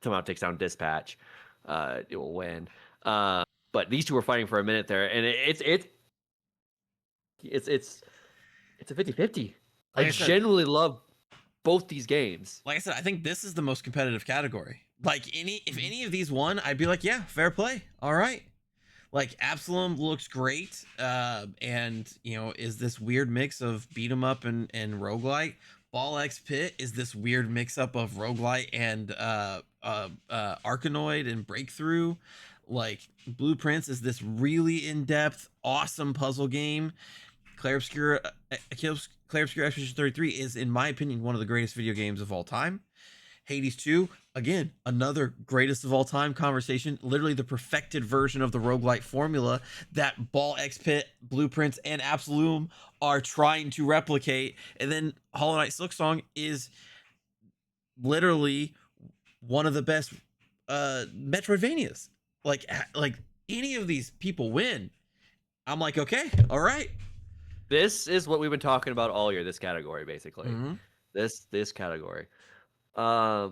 somehow takes down Dispatch, it will win. But these two were fighting for a minute there, and it's a 50-50. I genuinely love both these games. Like I said, I think this is the most competitive category. Like if any of these won, I'd be like, yeah, fair play. All right. Like Absalom looks great, and is this weird mix of beat 'em up and roguelite. Ball X Pit is this weird mix up of roguelite and Arkanoid and Breakthrough. Like Blueprints is this really in-depth, awesome puzzle game. Clair Obscur Expedition 33 is, in my opinion, one of the greatest video games of all time. Hades 2, again, another greatest of all time conversation. Literally the perfected version of the roguelite formula that Ball X Pit, Blueprints, and Absalom are trying to replicate. And then Hollow Knight Silksong is literally one of the best Metroidvanias. Like any of these people win, I'm like, okay, all right. This is what we've been talking about all year. This category, basically, Mm-hmm. this category. My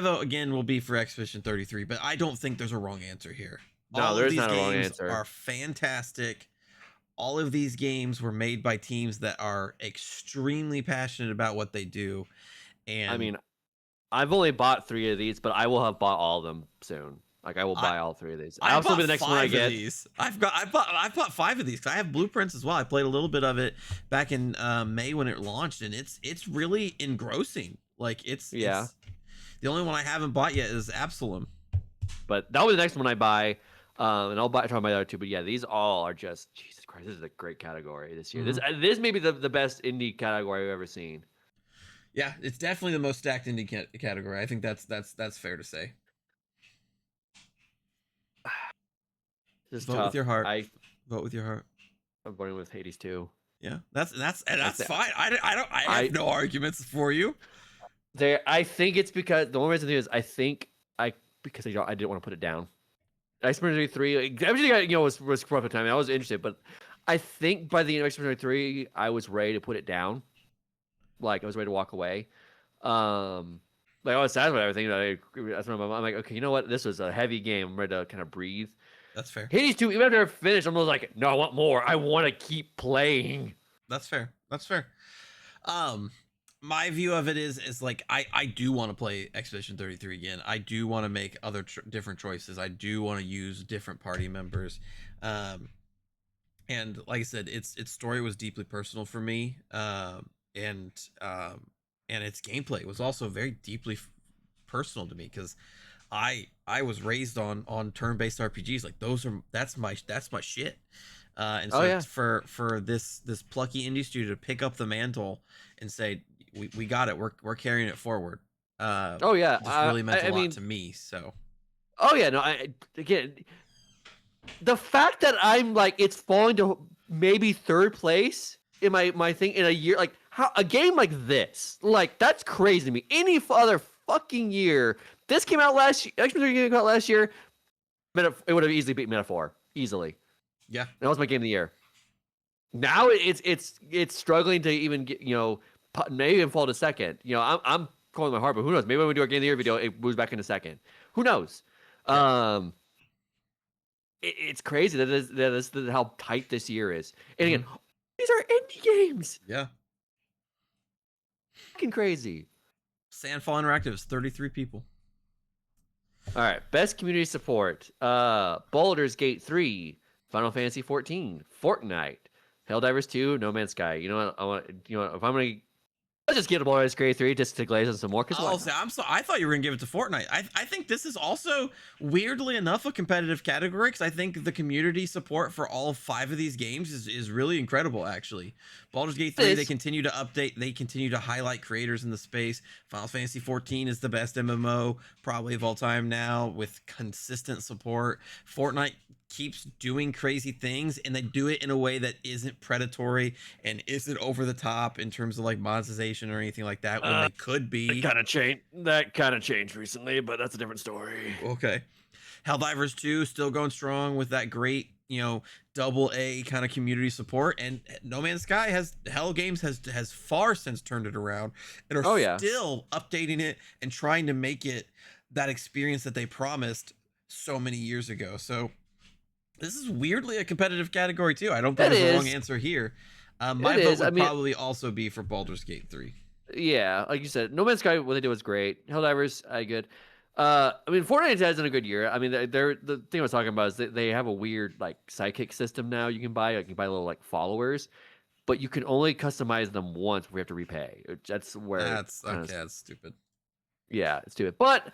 vote again will be for Expedition 33, but I don't think there's a wrong answer here. No, there's not a wrong answer. Are fantastic. All of these games were made by teams that are extremely passionate about what they do. And I mean, I've only bought 3 of these, but I will have bought all of them soon. Like I will buy all 3 of these. I'll still be the next one I get. I've bought 5 of these because I have Blueprints as well. I played a little bit of it back in May when it launched, and it's really engrossing. Like it's the only one I haven't bought yet is Absalom. But that'll be the next one I buy, and I'll try to buy the other 2. But yeah, these all are just Jesus Christ. This is a great category this year. Mm-hmm. This may be the best indie category I've ever seen. Yeah, it's definitely the most stacked indie category. I think that's fair to say. Vote with your heart. Vote with your heart. I'm voting with Hades 2. Yeah, that's fine. I have no arguments for you. I think it's because the only reason is I didn't want to put it down. Expedition 3, everything was for the time. I was interested, but I think by the end of Expedition 3, I was ready to put it down. Like I was ready to walk away. Like I was sad with everything. I'm like, okay, you know what? This was a heavy game. I'm ready to kind of breathe. That's fair. Hades 2, even after I finished, I'm like, no, I want more. I want to keep playing. That's fair. That's fair. Um, my view of it is like I do want to play Expedition 33 again. I do want to make other different choices. I do want to use different party members. Um, and like I said, its story was deeply personal for me. And and its gameplay was also very deeply personal to me because I was raised on turn-based RPGs. Like that's my shit. And Oh so yeah. for this plucky indie studio to pick up the mantle and say we got it, we're carrying it forward. Oh yeah. Just really meant a I lot mean, to me. So oh yeah. No, again, the fact that I'm like, it's falling to maybe third place in my thing in a year, like how a game like this, like that's crazy to me. Any other fucking year, this came out last year. X-Men came out last year. It would have easily beat Metaphor, easily. yeah, That was my game of the year. Now it's struggling to even get, maybe even fall to second. I'm calling my heart, but who knows? Maybe when we do our game of the year video, it moves back into second. Who knows? yeah. It's crazy that how tight this year is. And again, Mhm. these are indie games. Yeah. Fucking crazy. Sandfall Interactive is 33 people. All right, best community support. Baldur's Gate 3, Final Fantasy 14, Fortnite, Helldivers 2, No Man's Sky. You know what? If I'm gonna, let's just get to Baldur's Gate 3 just to glaze on some more. Cause Oh, I thought you were gonna give it to Fortnite. I think this is also weirdly enough a competitive category because I think the community support for all 5 of these games is really incredible. Actually, Baldur's Gate 3, they continue to update, they continue to highlight creators in the space. Final Fantasy 14 is the best MMO probably of all time now with consistent support. Fortnite keeps doing crazy things and they do it in a way that isn't predatory and isn't over the top in terms of like monetization or anything like that when they could be. That kind of changed recently, but that's a different story. Okay. Helldivers 2 still going strong with that great, double A kind of community support, and No Man's Sky Hell Games has far since turned it around and are still updating it and trying to make it that experience that they promised so many years ago. So this is weirdly a competitive category too. I don't think there's a wrong answer here. My vote would probably also be for Baldur's Gate 3. Yeah, like you said, No Man's Sky, what they did was great. Helldivers, good. Fortnite has done a good year. I mean, they're the thing I was talking about is they have a weird like sidekick system now. You can buy little like followers, but you can only customize them once. We have to repay. That's where that's stupid. Yeah, it's stupid. But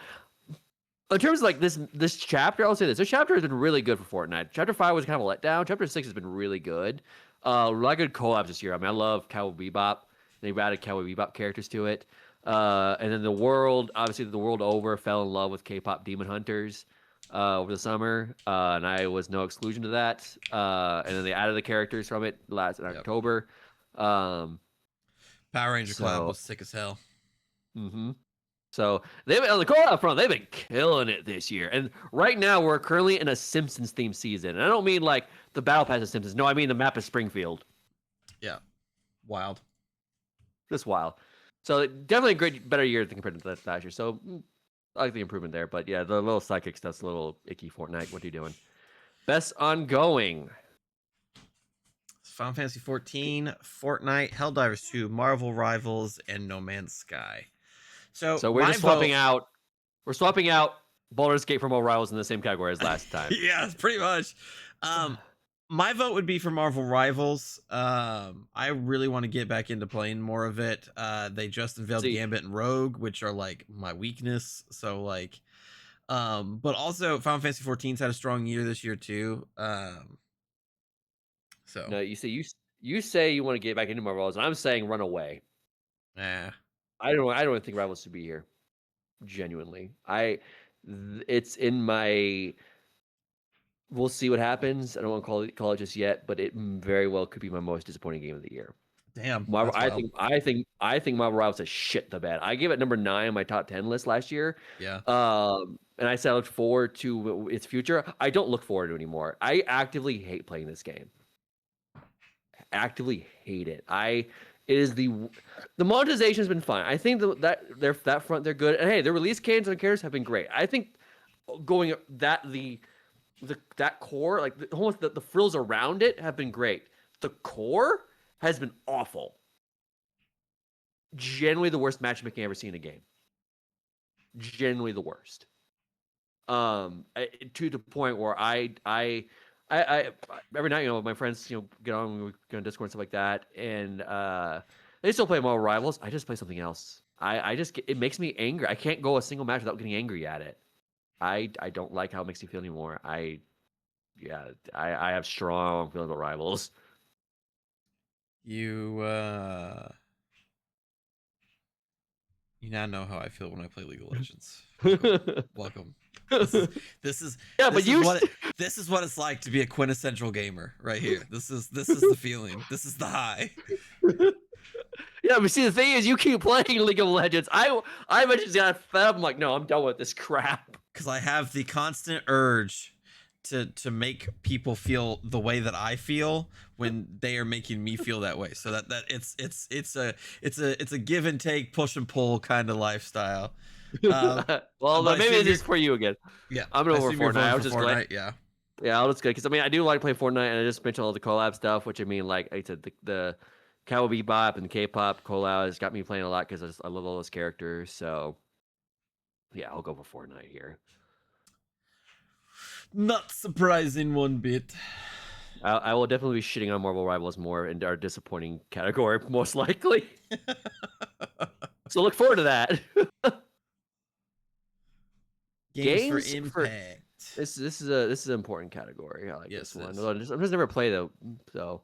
in terms of like this chapter, I'll say this chapter has been really good for Fortnite. Chapter 5 was kind of a letdown. Chapter 6 has been really good. A lot of good collabs this year. I mean, I love Cowboy Bebop. They added Cowboy Bebop characters to it. And then the world over fell in love with K-pop Demon Hunters over the summer. And I was no exclusion to that. And then they added the characters from it in October. Power Ranger collab was sick as hell. Mm-hmm. So they've on the collab front, they've been killing it this year. And right now we're currently in a Simpsons themed season. And I don't mean like the battle pass of Simpsons. No, I mean the map is Springfield. Yeah. Wild. Just wild. So definitely better year than compared to that last year. So I like the improvement there. But yeah, the little psychic stuff's a little icky. Fortnite, what are you doing? Best ongoing. Final Fantasy 14, Fortnite, Helldivers 2, Marvel Rivals, and No Man's Sky. So we're just swapping out. We're swapping out Baldur's Gate for Marvel Rivals in the same category as last time. Yeah, pretty much. My vote would be for Marvel Rivals. I really want to get back into playing more of it. They just unveiled Gambit and Rogue, which are like my weakness. So like, but also Final Fantasy 14's had a strong year this year too. So no, you say you want to get back into Marvel Rivals, and I'm saying run away. I don't think Rivals should be here. Genuinely, it's in my. We'll see what happens. I don't want to call it just yet, but it very well could be my most disappointing game of the year. Damn, Marvel. I think Marvel Rivals is shit the bed. I gave it number 9 on my top 10 list last year. Yeah. And I said I looked forward to its future. I don't look forward to it anymore. I actively hate playing this game. Actively hate it. It is the monetization has been fine. I think that front they're good. And hey, the release cadence on characters have been great. I think going that core, like almost the frills around it have been great. The core has been awful. Generally the worst matchmaking I've ever seen in a game. Generally the worst. To the point where I every night, my friends, get on, we go on Discord and stuff like that, and they still play Marvel Rivals. I just play something else. I just it makes me angry. I can't go a single match without getting angry at it. I don't like how it makes me feel anymore. I have strong feelings about Rivals. You now know how I feel when I play League of Legends. So, welcome. This is yeah, this but is this is what it's like to be a quintessential gamer right here. This is the feeling. This is the high. Yeah, but see, the thing is, you keep playing League of Legends. I eventually got fed up. I'm like, no, I'm done with this crap. Because I have the constant urge to make people feel the way that I feel when they are making me feel that way. So that it's a give and take, push and pull kind of lifestyle. Well, maybe this is for you again. Yeah, I'm gonna over Fortnite. I was just glad. Yeah. Yeah, I'll just go because I do like to play Fortnite, and I just mentioned all the collab stuff, which like I said, the Cowboy Bebop and the K-pop collab has got me playing a lot because I love all those characters. So yeah, I'll go for Fortnite here. Not surprising one bit. I will definitely be shitting on Marvel Rivals more in our disappointing category, most likely. So look forward to that. Games for impact. This is an important category. I like this one. I'm just never play though, so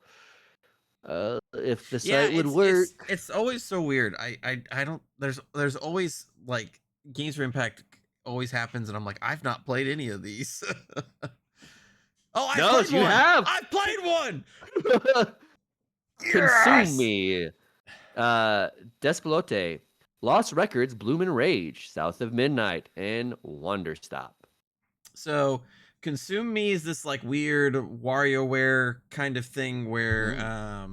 if the site would work, it's always so weird. I don't. There's always like Games for Impact always happens, and I'm like, I've not played any of these. Oh, I played one. Consume Me, Despelote, Lost Records, Bloom and Rage, South of Midnight, and Wonderstop. So, Consume Me is this like weird WarioWare kind of thing where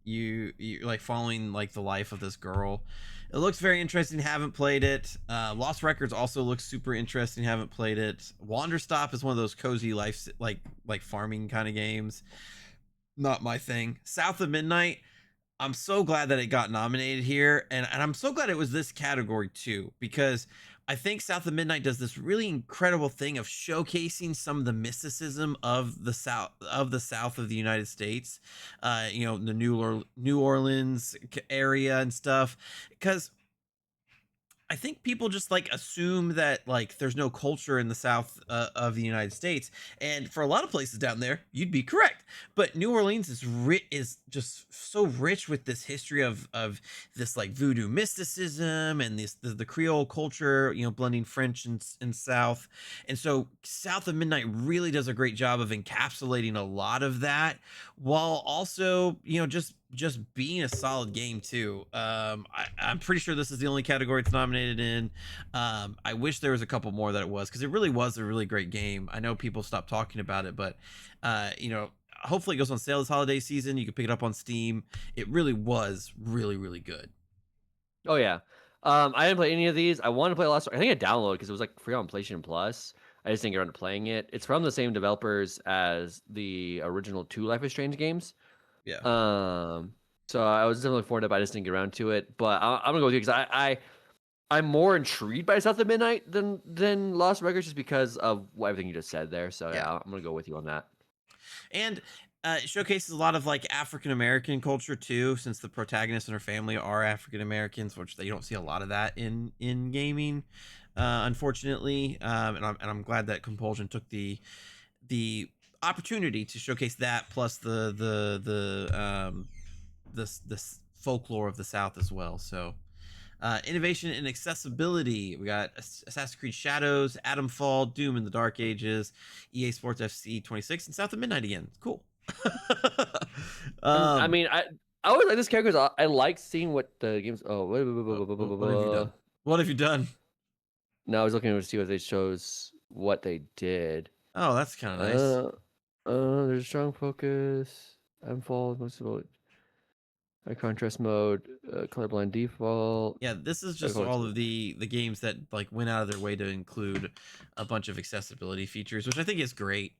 you like following like the life of this girl. It looks very interesting. Haven't played it. Lost Records also looks super interesting. Haven't played it. Wanderstop is one of those cozy life like farming kind of games. Not my thing. South of Midnight, I'm so glad that it got nominated here, and I'm so glad it was this category too, because I think South of Midnight does this really incredible thing of showcasing some of the mysticism of the south of the United States, the New Orleans area and stuff, because I think people just like assume that like there's no culture in the south of the United States, and for a lot of places down there, you'd be correct. But New Orleans is just so rich with this history of this like voodoo mysticism and the Creole culture, blending French and South, and so South of Midnight really does a great job of encapsulating a lot of that, while also just being a solid game too. I'm pretty sure this is the only category it's nominated in. I wish there was a couple more that it was, because it really was a really great game. I know people stopped talking about it, but hopefully it goes on sale this holiday season. You can pick it up on Steam. It really was really, really good. Oh yeah. I didn't play any of these. I wanted to play Lost. I think I downloaded because it was like free on PlayStation Plus. I just didn't get around to playing it. It's from the same developers as the original 2 Life is Strange games. Yeah. So I was definitely forward up. I just didn't get around to it. But I'm gonna go with you because I'm more intrigued by South of Midnight than Lost Records, just because of everything you just said there. So yeah, I'm gonna go with you on that. And it showcases a lot of like African American culture too, since the protagonist and her family are African Americans, which you don't see a lot of that in gaming, unfortunately. And I'm glad that Compulsion took the opportunity to showcase that, plus this folklore of the South as well. So innovation and accessibility, we got Assassin's Creed Shadows, Atomfall, Doom in the Dark Ages, EA Sports FC 26, and South of Midnight again. Cool. I always like this character. I like seeing what the games. Oh, what have you done? What have you done? No, I was looking to see what they shows what they did. Oh, that's kind of nice. There's strong focus. I'm followed most of it. High contrast mode, colorblind default. Yeah, this is just all of the games that like went out of their way to include a bunch of accessibility features, which I think is great.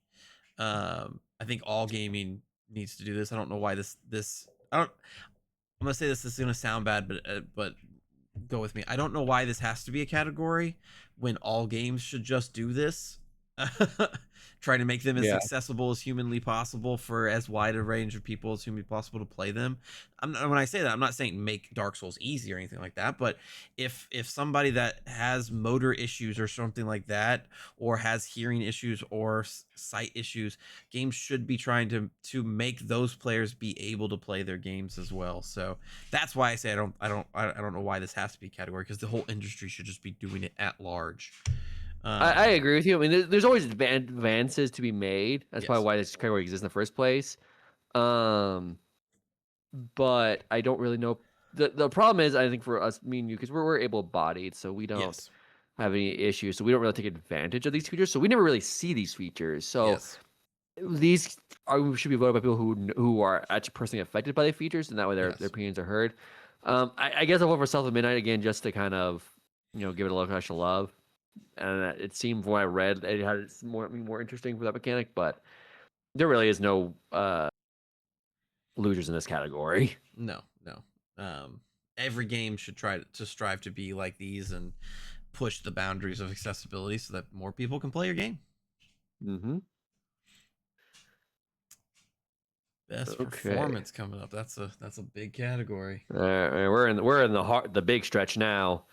I think all gaming needs to do this. I don't know why this I don't. I'm gonna say this is gonna sound bad, but go with me. I don't know why this has to be a category when all games should just do this. Trying to make them as accessible as humanly possible for as wide a range of people as humanly possible to play them. When I say that, I'm not saying make Dark Souls easy or anything like that, but if somebody that has motor issues or something like that, or has hearing issues or sight issues, games should be trying to make those players be able to play their games as well. So that's why I say I don't know why this has to be a category, because the whole industry should just be doing it at large. I agree with you. I mean, there's always advances to be made. That's probably why this category exists in the first place. But I don't really know. The problem is, I think for us, me and you, because we're able-bodied, so we don't have any issues. So we don't really take advantage of these features. So we never really see these features. So these should be voted by people who are actually personally affected by the features, and that way their opinions are heard. I guess I'll vote for South of Midnight again, just to kind of give it a little extra love. And it seemed from what I read, it had more interesting for that mechanic, but there really is no losers in this category. No. Every game should try to strive to be like these and push the boundaries of accessibility so that more people can play your game. Mm-hmm. Best performance coming up. That's a big category. We're in the big stretch now.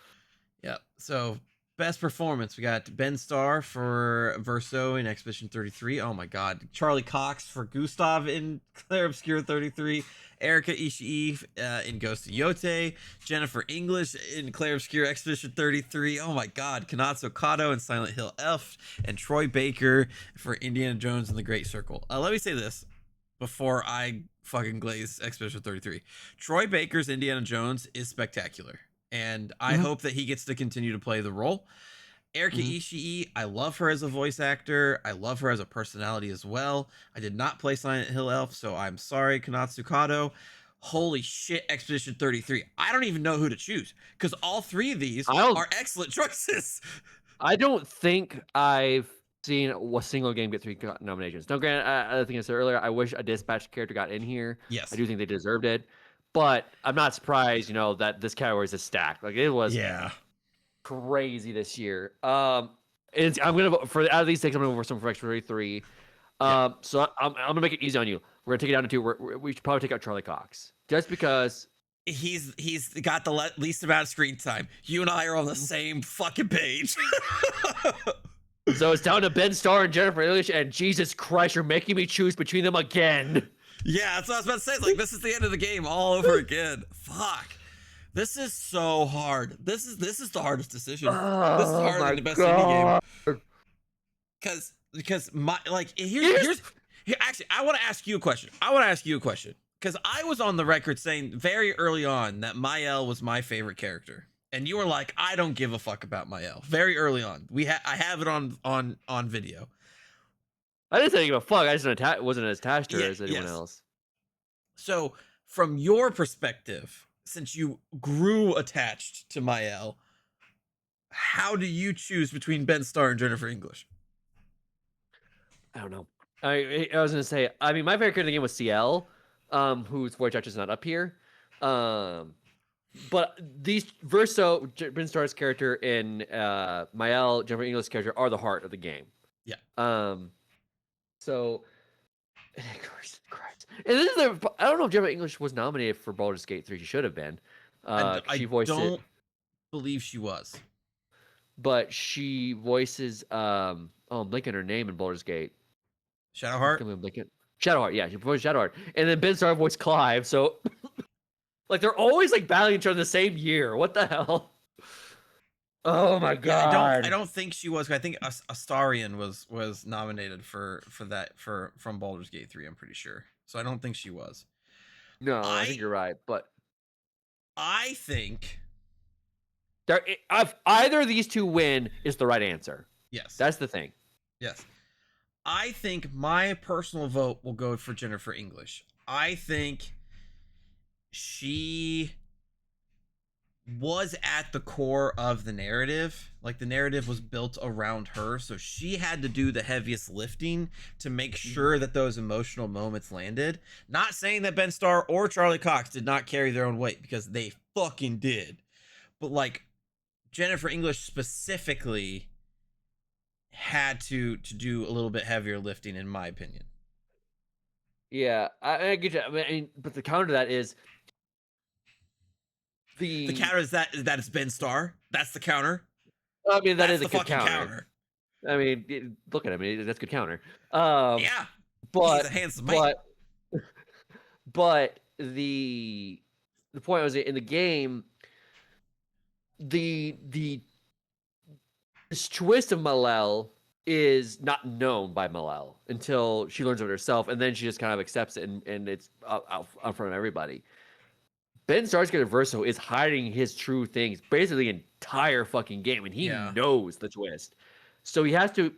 Yeah. So best performance, we got Ben Starr for Verso in Expedition 33. Oh my god. Charlie Cox for Gustav in Clair Obscur 33. Erika Ishii in Ghost of Yote. Jennifer English in Clair Obscur Expedition 33. Oh my god. Kanatsu Kato in Silent Hill F. And Troy Baker for Indiana Jones and the Great Circle. Let me say this before I fucking glaze Expedition 33. Troy Baker's Indiana Jones is spectacular, and I hope that he gets to continue to play the role. Erika Ishii, I love her as a voice actor. I love her as a personality as well. I did not play Silent Hill Elf, so I'm sorry, Kanatsu Kato. Holy shit, Expedition 33. I don't even know who to choose, because all three of these are excellent choices. I don't think I've seen a single game get 3 nominations. Don't grant, I think I said earlier, I wish a dispatch character got in here. Yes. I do think they deserved it. But I'm not surprised, that this category is a stack. Like, it was crazy this year. I'm gonna vote for out of these 6. I'm gonna vote for some for Expedition 33. So I'm gonna make it easy on you. We're gonna take it down to 2. We should probably take out Charlie Cox, just because he's got the least amount of screen time. You and I are on the same fucking page. So it's down to Ben Starr and Jennifer English, and Jesus Christ, you're making me choose between them again. Yeah, that's what I was about to say. It's like, this is the end of the game all over again. Fuck. This is so hard. This is the hardest decision. This is harder than the best indie game. Because my here's actually, I want to ask you a question. Because I was on the record saying very early on that Mael was my favorite character. And you were like, I don't give a fuck about Mael. Very early on. I have it on video. I didn't say give a fuck. I just wasn't as attached to her as anyone else. So, from your perspective, since you grew attached to Mael, how do you choose between Ben Starr and Jennifer English? I don't know. I was gonna say, I mean, my favorite character in the game was CL, whose voice actor is not up here. But these Verso, Ben Starr's character, and Mael, Jennifer English's character are the heart of the game. Yeah. So, Christ. And this is I don't know if Jennifer English was nominated for Baldur's Gate 3. She should have been. She voiced don't believe she was. But she voices I'm blanking her name in Baldur's Gate. Shadowheart? Shadowheart, yeah, she voiced Shadowheart. And then Ben Starr voiced Clive, so like they're always like battling each other in the same year. What the hell? Oh my god! Yeah, I don't think she was. I think Astarion was nominated for that from Baldur's Gate 3. I'm pretty sure. So I don't think she was. No, I think you're right. But I think if either of these two win is the right answer. Yes, that's the thing. Yes, I think my personal vote will go for Jennifer English. I think she was at the core of the narrative. Like the narrative was built around her, so she had to do the heaviest lifting to make sure that those emotional moments landed. Not saying that Ben Starr or Charlie Cox did not carry their own weight, because they fucking did. But like Jennifer English specifically had to do a little bit heavier lifting, in my opinion. Yeah, I get you. I mean, but the counter to that is The counter is that it's Ben Starr. That's the counter. I mean, that That's is a the good fucking counter. I mean, look at him. That's a good counter. Yeah, he's But a handsome man. but the point was in the game, this twist of Malel is not known by Malel until she learns of it herself, and then she just kind of accepts it, and it's out in front of everybody. Ben Starsky Verso is hiding his true things basically the entire fucking game, and he knows the twist. So he has to.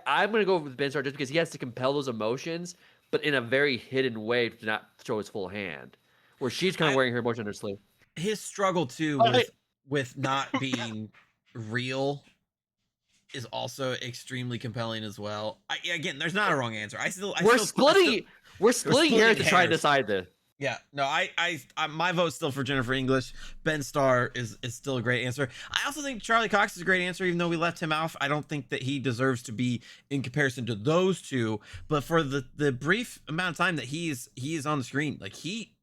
I'm gonna go with Ben Star just because he has to compel those emotions, but in a very hidden way to not show his full hand. Where she's kind of wearing her emotion on her sleeve. His struggle too with not being real is also extremely compelling as well. Again, there's not a wrong answer. We're splitting hairs to try and decide this. Yeah, no, my vote's still for Jennifer English. Ben Starr is still a great answer. I also think Charlie Cox is a great answer, even though we left him off. I don't think that he deserves to be in comparison to those two. But for the brief amount of time that he is on the screen, like he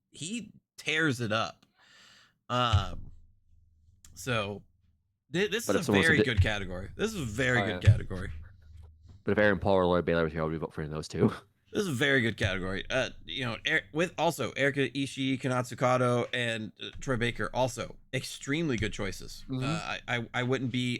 tears it up. So this is a very good category. This is a very good category. But if Aaron Paul or Lloyd Baylor was here, I would vote for those two. This is a very good category. With also Erika Ishii, Kanatsu Kato, and Troy Baker, also extremely good choices. Mm-hmm. I wouldn't be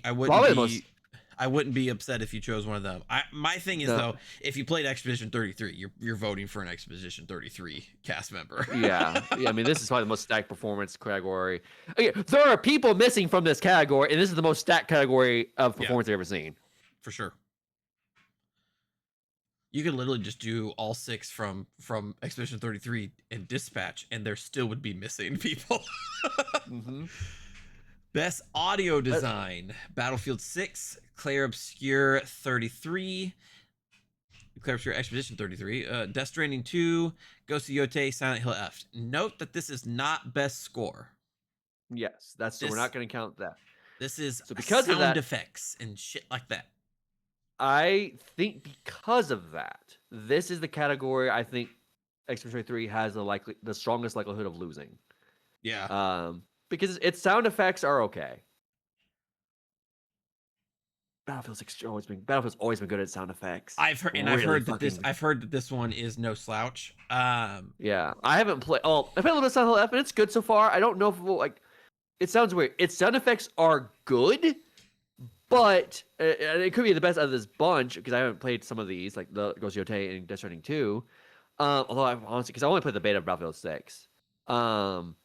upset if you chose one of them. My thing is though, if you played Expedition 33, you're voting for an Expedition 33 cast member. yeah. I mean, this is probably the most stacked performance category. Okay, there are people missing from this category, and this is the most stacked category of performance I've ever seen. For sure. You could literally just do all 6 from Expedition 33 and Dispatch, and there still would be missing people. Mm-hmm. Best audio design: Battlefield 6, Clair Obscur 33, Clair Obscur Expedition 33, Death Stranding 2, Ghost of Yotei, Silent Hill F. Note that this is not best score. Yes, so we're not going to count that. This is because sound effects and shit like that. I think because of that, this is the category I think Expedition 3 has the strongest likelihood of losing. Yeah. Because its sound effects are okay. Battlefield's always been good at sound effects. I've heard that this one is no slouch. Yeah, I haven't played. Oh, I played a little bit of Silent Hill F, and it's good so far. I don't know if it will, it sounds weird. Its sound effects are good. But it could be the best out of this bunch because I haven't played some of these, like the Ghost of Yotei and Death Stranding 2. Although I honestly, because I only played the beta of Battlefield 6. But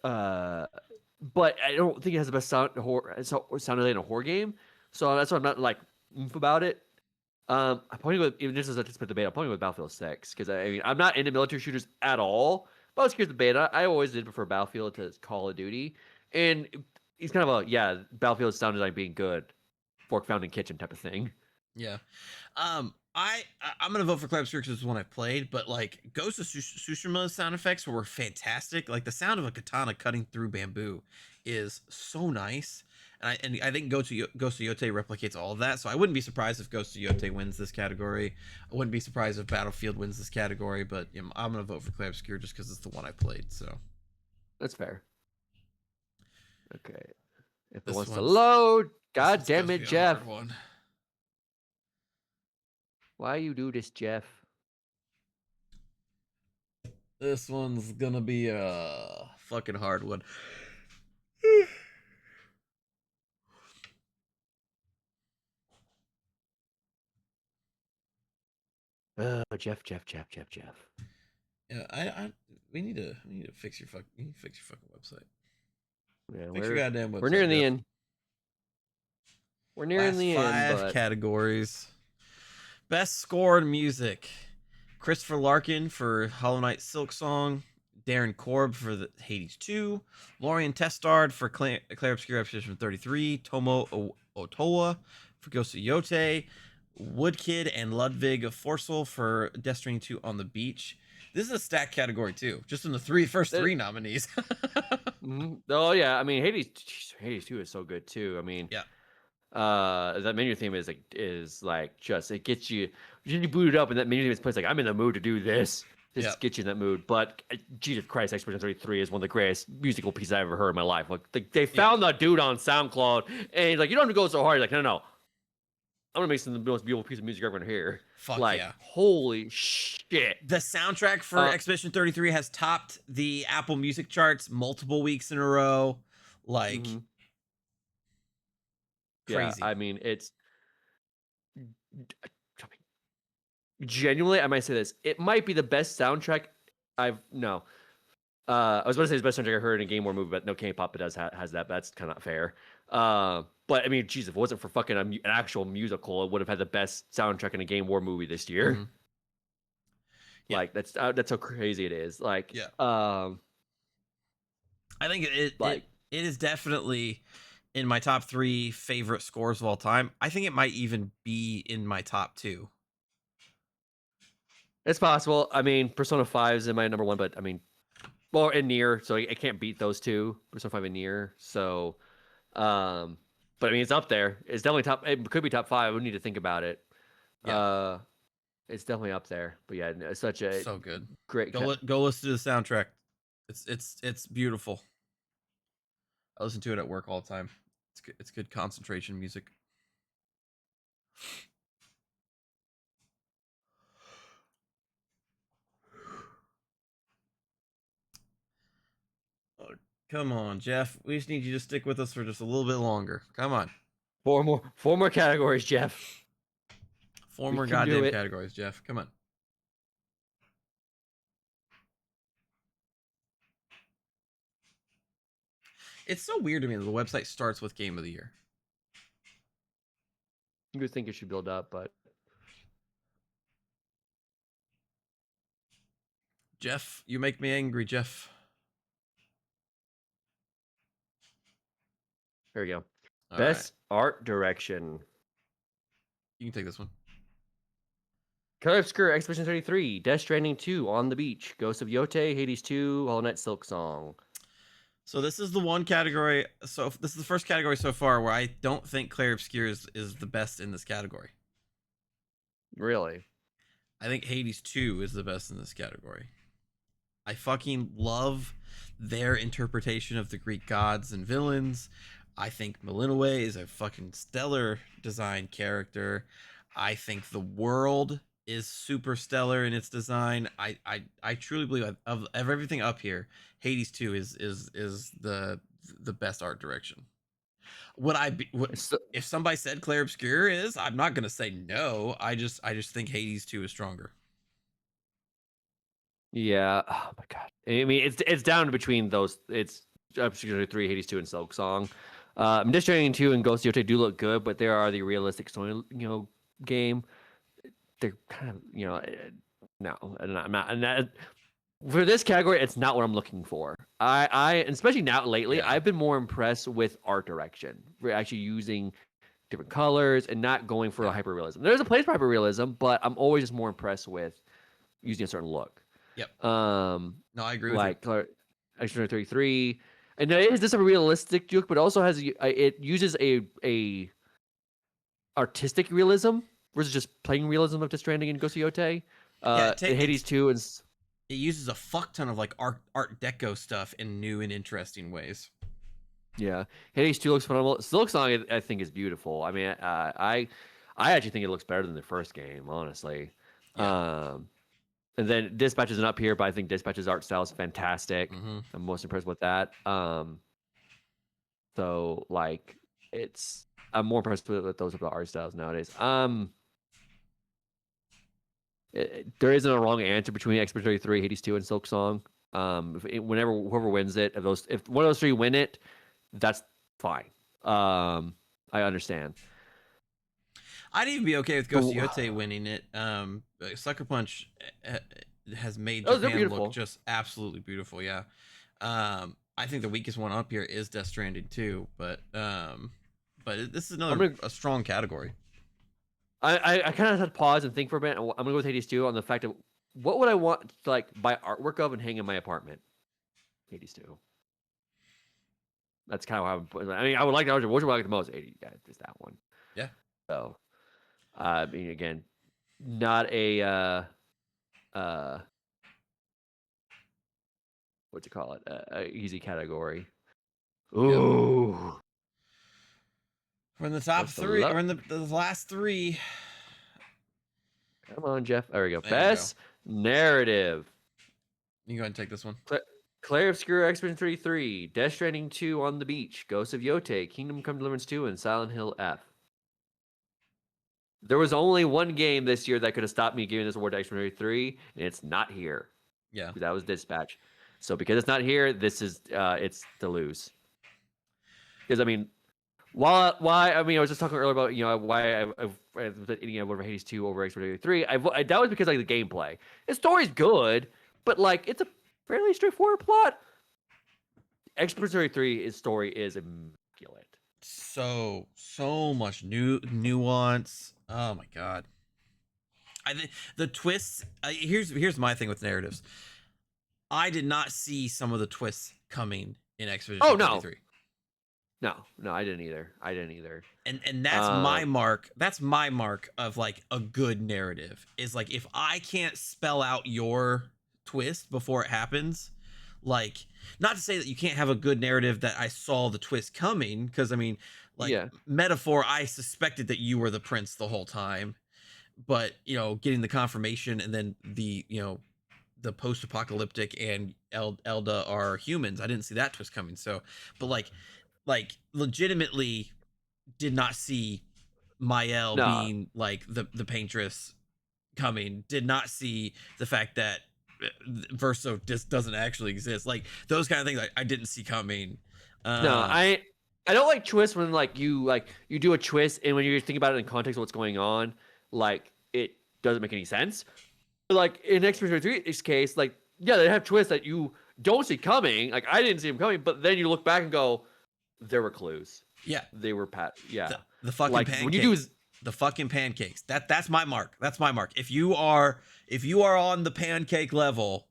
I don't think it has the best sound really in a horror game. So that's why I'm not oomph about it. I'm pointing with, even just as I just played the beta, I'm pointing with Battlefield 6 because I mean I'm not into military shooters at all. But I was curious the beta. I always did prefer Battlefield to Call of Duty, and he's kind of Battlefield sound design being good, fork found in kitchen type of thing. Yeah, I'm gonna vote for Clair Obscur because it's one I've played, but Ghost of Tsushima's sound effects were fantastic. Like the sound of a katana cutting through bamboo is so nice, and I think Ghost of Yotei replicates all of that. So I wouldn't be surprised if Ghost of Yotei wins this category. I wouldn't be surprised if Battlefield wins this category, but I'm gonna vote for Clair Obscur just because it's the one I played. So that's fair. Okay. If it wants to load, god damn it, Jeff. Why you do this, Jeff? This one's gonna be a fucking hard one. Jeff. Yeah, we need to fix your fucking website. Yeah, fix your goddamn website. We're nearing the end. We're nearing the end. 5 categories. Best score in music: Christopher Larkin for Hollow Knight Silk Song, Darren Korb for the Hades 2, Lorian Testard for Claire Obscura Expedition 33, Tomo Otoa for Ghost of Yote, Woodkid and Ludwig Forsell for Death Stranding 2 on the Beach. This is a stack category too, just in the first three nominees. Oh yeah, I mean Hades 2 is so good too. I mean, yeah, that menu theme is like just it gets you boot it up, and that menu theme is plays like I'm in the mood to do this. Just yeah, get you in that mood. But Jesus Christ, Expedition 33 is one of the greatest musical pieces I've ever heard in my life. Like they found that dude on SoundCloud, and he's like, you don't have to go so hard. He's like, no. I'm gonna make some of the most beautiful piece of music you're ever gonna hear. fuck Like, yeah. holy shit. The soundtrack for Expedition 33 has topped the Apple Music charts multiple weeks in a row. Like, crazy. Yeah, I mean, it's genuinely, I might say this. It might be the best soundtrack I was about to say it's the best soundtrack I heard in a Game War movie, but no, K-pop has that. But that's kind of not fair. But I mean, Jesus, if it wasn't for fucking an actual musical, it would have had the best soundtrack in a Game War movie this year. Mm-hmm. Yeah. Like that's how crazy it is. Like, yeah. I think it is definitely in my top 3 favorite scores of all time. I think it might even be in my top 2. It's possible. I mean, Persona 5 is in my number 1, but I mean, well, and Nier, so I can't beat those two. Persona 5 and Nier. So, but I mean, it's up there. It's definitely top. It could be top 5. We need to think about it. Yeah. It's definitely up there. But yeah, it's such a so good. Great. Go listen to the soundtrack. It's beautiful. I listen to it at work all the time. It's good concentration music. Oh, come on, Jeff. We just need you to stick with us for just a little bit longer. Come on. 4 more categories, Jeff. 4 more goddamn categories, Jeff. Come on. It's so weird to me that the website starts with Game of the Year. You would think it should build up, but Jeff, you make me angry, Jeff. There we go. All Best art direction. You can take this one. Color Obscura, Expedition 33, Death Stranding 2, On the Beach, Ghost of Yote, Hades 2, Hollow Knight Silk Song. So this is the one category. So this is the first category so far where I don't think Clair Obscur is the best in this category. Really? I think Hades 2 is the best in this category. I fucking love their interpretation of the Greek gods and villains. I think Malinois is a fucking stellar design character. I think the world is super stellar in its design. I truly believe of everything up here, Hades 2 is the best art direction. Would I be if somebody said Clair Obscur is, I'm not gonna say no. I just think Hades 2 is stronger. Yeah. Oh my god. I mean, it's down between those. It's Obscura 3, Hades 2, and Silk Song. Death Stranding 2 and Ghost of Yote do look good, but they are the realistic story, game. They're kind of, no, I'm not. And that, for this category, it's not what I'm looking for. I especially now lately, I've been more impressed with art direction. We're actually using different colors and not going for a hyperrealism. There's a place for hyperrealism, but I'm always just more impressed with using a certain look. Yep. No, I agree with you. Like Extra 33. And is this a realistic look, but also it uses a artistic realism versus just plain realism of Death Stranding and Ghost of Yote. Hades 2 and it uses a fuck ton of like art deco stuff in new and interesting ways. Yeah, Hades 2 looks phenomenal. Silk Song I think is beautiful. I mean, I actually think it looks better than the first game, honestly. Yeah. And then Dispatch isn't up here, but I think Dispatch's art style is fantastic. Mm-hmm. I'm most impressed with that. So like I'm more impressed with those art styles nowadays. There isn't a wrong answer between Expedition 33, Hades 2, and Silk Song. Whenever whoever wins it, if one of those 3 win it, that's fine. I understand. I'd even be okay with Ghost of Yote winning it. Sucker Punch has made Oh, they're Japan look beautiful. just absolutely beautiful. Yeah. I think the weakest one up here is Death Stranding too, but this is I'm another gonna a strong category. I kind of had to pause and think for a minute. I'm gonna go with Hades 2 on the fact of what would I want to like buy artwork of and hang in my apartment. Hades 2. That's kind of how I mean, I would like that. Which one would I like the most? 80. Yeah, it's that one. Yeah. So, I mean, again, not a uh, what to call it? A easy category. Yep. Ooh, We're in the top what's the three. luck? We're in the last three. Come on, Jeff. There we go. There we go. Best narrative. You can go ahead and take this one. Claire Obscure Expedition 33, Death Stranding 2 on the Beach, Ghost of Yote, Kingdom Come Deliverance 2, and Silent Hill F. There was only one game this year that could have stopped me giving this award to Expedition 33, and it's not here. Yeah. That was Dispatch. So because it's not here, this is it's to lose. Because I mean, why I mean I was just talking earlier about why I've whatever Hades 2 over Expedition 33. That was because like the gameplay. The story's good, but like it's a fairly straightforward plot. Expedition 33's story is immaculate. So much nuance. Oh my god. I think the twists. Here's my thing with narratives. I did not see some of the twists coming in Expedition 33. No, I didn't either. And that's my mark. That's my mark of like a good narrative. Is like if I can't spell out your twist before it happens, like not to say that you can't have a good narrative that I saw the twist coming, because I mean, like metaphor, I suspected that you were the prince the whole time, but getting the confirmation and then the the post-apocalyptic and Elda are humans. I didn't see that twist coming. So, but like legitimately did not see Mael being like the paintress coming. Did not see the fact that Verso just doesn't actually exist. Like those kind of things I didn't see coming. No, I don't like twists when you do a twist and when you think about it in context of what's going on, like it doesn't make any sense. But like in Expedition 33's case, like they have twists that you don't see coming. Like I didn't see them coming, but then you look back and go, there were clues. Yeah, they were the fucking like, pancakes. When you do the fucking pancakes. That's my mark. That's my mark. If you are on the pancake level,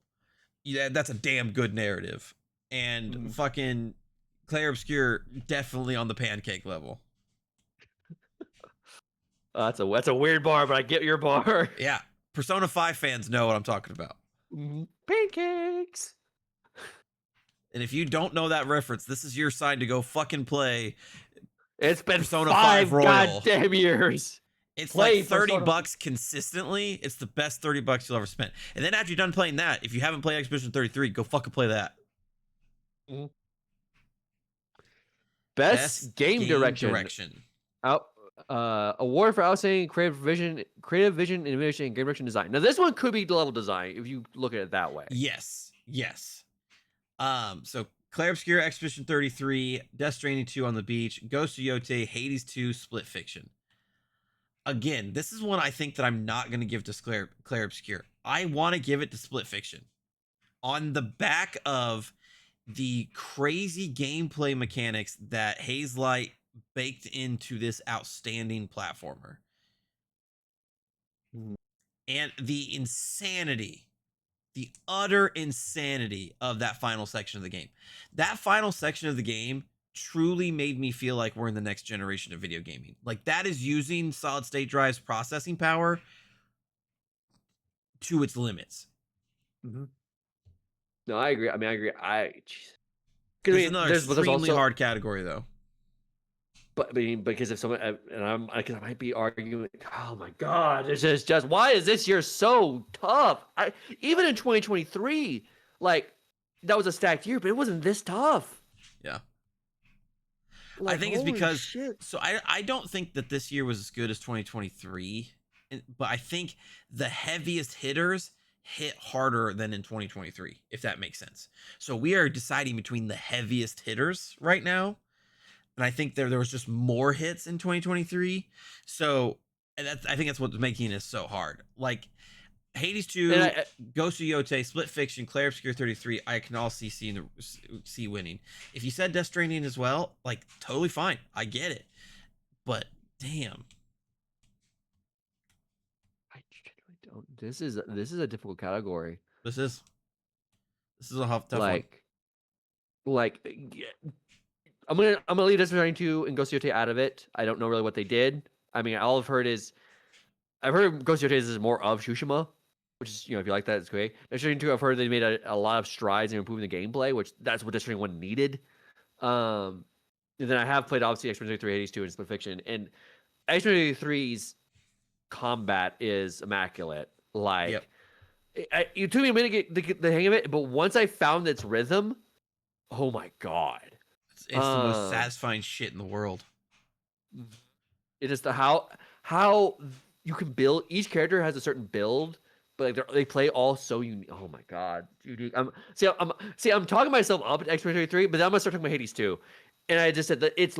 that's a damn good narrative. And fucking Claire Obscure definitely on the pancake level. That's a weird bar, but I get your bar. Yeah, Persona 5 fans know what I'm talking about. Pancakes. And if you don't know that reference, this is your sign to go fucking play. It's been Persona 5 Royal. goddamn years. It's like $30 consistently. It's the best $30 you'll ever spend. And then after you're done playing that, if you haven't played Expedition 33, go fucking play that. Best game direction. Award for outstanding creative vision, innovation, and game direction design. Now this one could be level design if you look at it that way. Yes. So Claire Obscure, Expedition 33, Death Stranding 2 on the Beach, Ghost of Yote, Hades 2, Split Fiction. Again, this is one I think that I'm not going to give to Claire Obscure. I want to give it to Split Fiction. On the back of the crazy gameplay mechanics that Hazelight baked into this outstanding platformer. And the insanity, the utter insanity of that final section of the game. That final section of the game truly made me feel like we're in the next generation of video gaming. Like that is using solid state drive's processing power to its limits. No, I agree. I agree. There's another extremely hard category though. But I mean, because if someone I might be arguing, oh my god, this is just why is this year so tough? Even in 2023, like that was a stacked year, but it wasn't this tough. Yeah. Like, I think it's because so I don't think that this year was as good as 2023, but I think the heaviest hitters hit harder than in 2023, if that makes sense. So we are deciding between the heaviest hitters right now. And I think there was just more hits in 2023. So I think that's what's making it so hard. Like Hades And 2, Ghost of Yote, Split Fiction, Clair Obscure 33, I can all see winning. If you said Death Stranding as well, like totally fine. I get it. But damn. I genuinely don't. This is a difficult category. This is a tough one. Like I'm gonna leave Death Stranding 2 and Ghost of Yote out of it. I don't know really what they did. I mean, all I've heard Ghost of Yote is more of Tsushima, which is, if you like that, it's great. Death Stranding 2, I've heard they made a lot of strides in improving the gameplay, which that's what Death Stranding 1 needed. And then I have played obviously X-Men 3, Hades 2, and Split Fiction, and X-Men 3's combat is immaculate. Yep. Like, it took me a minute to get the hang of it, but once I found its rhythm, oh my god. It's the most satisfying shit in the world. It is how you can build. Each character has a certain build, but like they play all so unique. Oh my god, dude! I'm talking myself up at X-Men 3, but then I'm gonna start talking about Hades 2. And I just said that its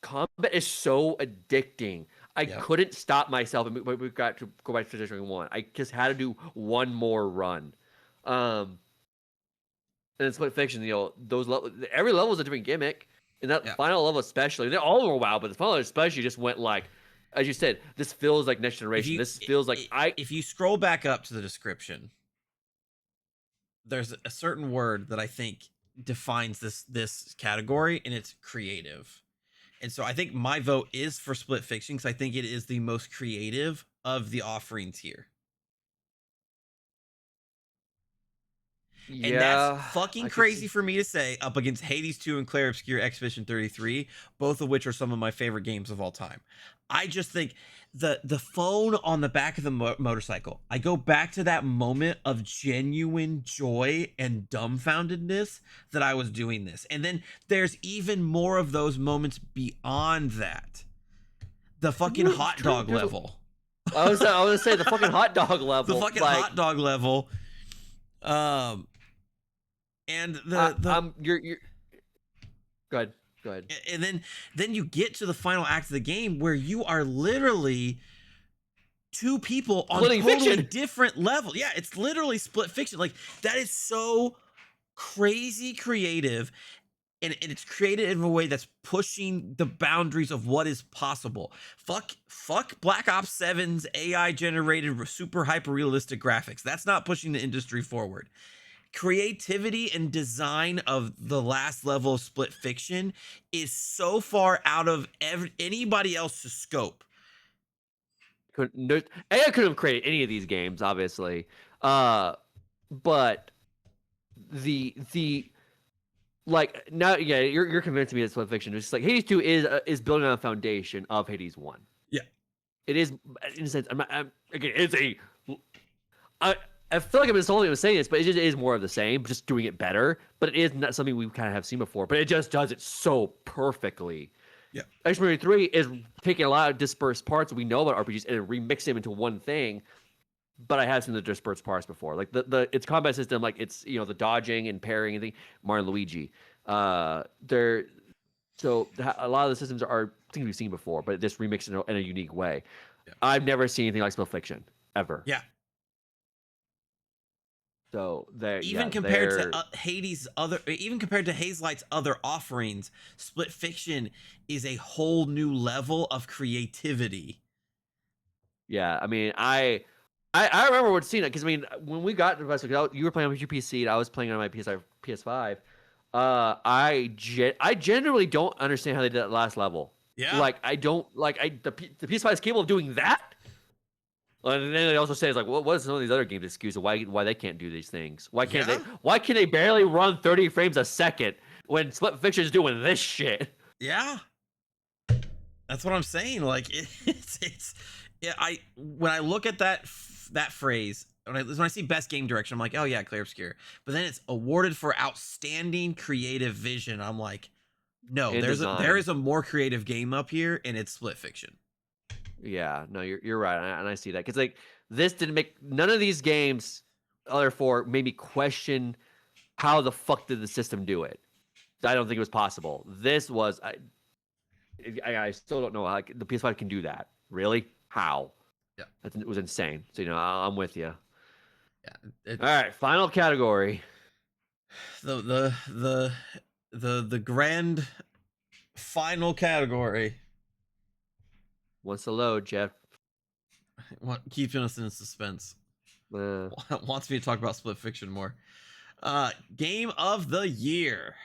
combat is so addicting. I couldn't stop myself, and we got to go back to District 1. I just had to do one more run. And then Split Fiction, every level is a different gimmick. And that final level especially, they all were wow, but the final level especially just went like, as you said, this feels like Next Generation. This feels like If you scroll back up to the description, there's a certain word that I think defines this category, and it's creative. And so I think my vote is for Split Fiction because I think it is the most creative of the offerings here. Yeah, and that's fucking crazy for me to say up against Hades 2 and Clair Obscur Expedition 33, both of which are some of my favorite games of all time. I just think the phone on the back of the motorcycle, I go back to that moment of genuine joy and dumbfoundedness that I was doing this. And then there's even more of those moments beyond that. The fucking hot dog level. I was gonna say the fucking hot dog level. The fucking hot dog level. And you're go ahead. And then you get to the final act of the game where you are literally two people on totally different levels. Yeah, it's literally Split Fiction. Like, that is so crazy creative, and it's created in a way that's pushing the boundaries of what is possible. Fuck Black Ops 7's AI generated super hyper realistic graphics. That's not pushing the industry forward. Creativity and design of the last level of Split Fiction is so far out of anybody else's scope. AI couldn't have created any of these games, obviously, but the like now, yeah, you're convincing me that Split Fiction. It's just like Hades 2 is building on a foundation of Hades 1. Yeah, it is in a sense. Again, it's I feel like I've been solely saying this, but it just is more of the same, just doing it better. But it is not something we kind of have seen before. But it just does it so perfectly. Yeah. X-Men 3 is taking a lot of dispersed parts we know about RPGs and remixing them into one thing. But I have seen the dispersed parts before, like its combat system, like it's the dodging and parrying and Mario and Luigi. A lot of the systems are things we've seen before, but just remixed in a unique way. Yeah. I've never seen anything like Split Fiction ever. Yeah. So compared to Hazelight's other offerings, Split Fiction is a whole new level of creativity. Yeah, I mean, I remember what seeing it because when we got to the you were playing on your PC and I was playing on my PS5. I generally don't understand how they did that last level. Yeah, like I don't the PS5 is capable of doing that. And then they also say, it's like, what is some of these other games' excuse of why they can't do these things? Why can't they? Why can they barely run 30 frames a second when Split Fiction is doing this shit? Yeah, that's what I'm saying. Like when I look at that phrase, when I see best game direction, I'm like, oh yeah, Clair Obscur. But then it's awarded for outstanding creative vision. I'm like, no, there is a more creative game up here, and it's Split Fiction. Yeah, no, you're right, and I see that because like this didn't make none of these games, other four, made me question how the fuck did the system do it. I don't think it was possible. This was I still don't know how the PS5 can do that. Really? How? Yeah. It was insane. So I'm with you. Yeah. All right, final category. The grand final category. Wants to load, Jeff. What keeping us in suspense? Uh, Wants me to talk about Split Fiction more. Game of the year.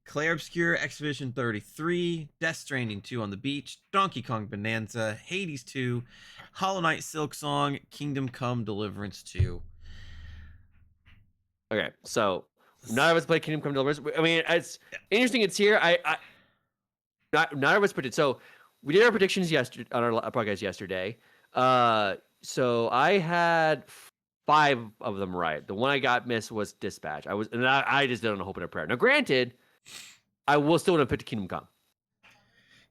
Clair Obscur Expedition 33, Death Stranding 2 on the Beach, Donkey Kong Bonanza, Hades 2, Hollow Knight Silk Song, Kingdom Come Deliverance 2. okay, so none of us played Kingdom Come Deliverance. I mean, it's interesting. It's here. Not of us predicted. So we did our predictions yesterday on our podcast yesterday. So I had 5 of them right. The one I got missed was Dispatch. I just did it on a hope and a prayer. Now, granted, I will still have picked Kingdom Come.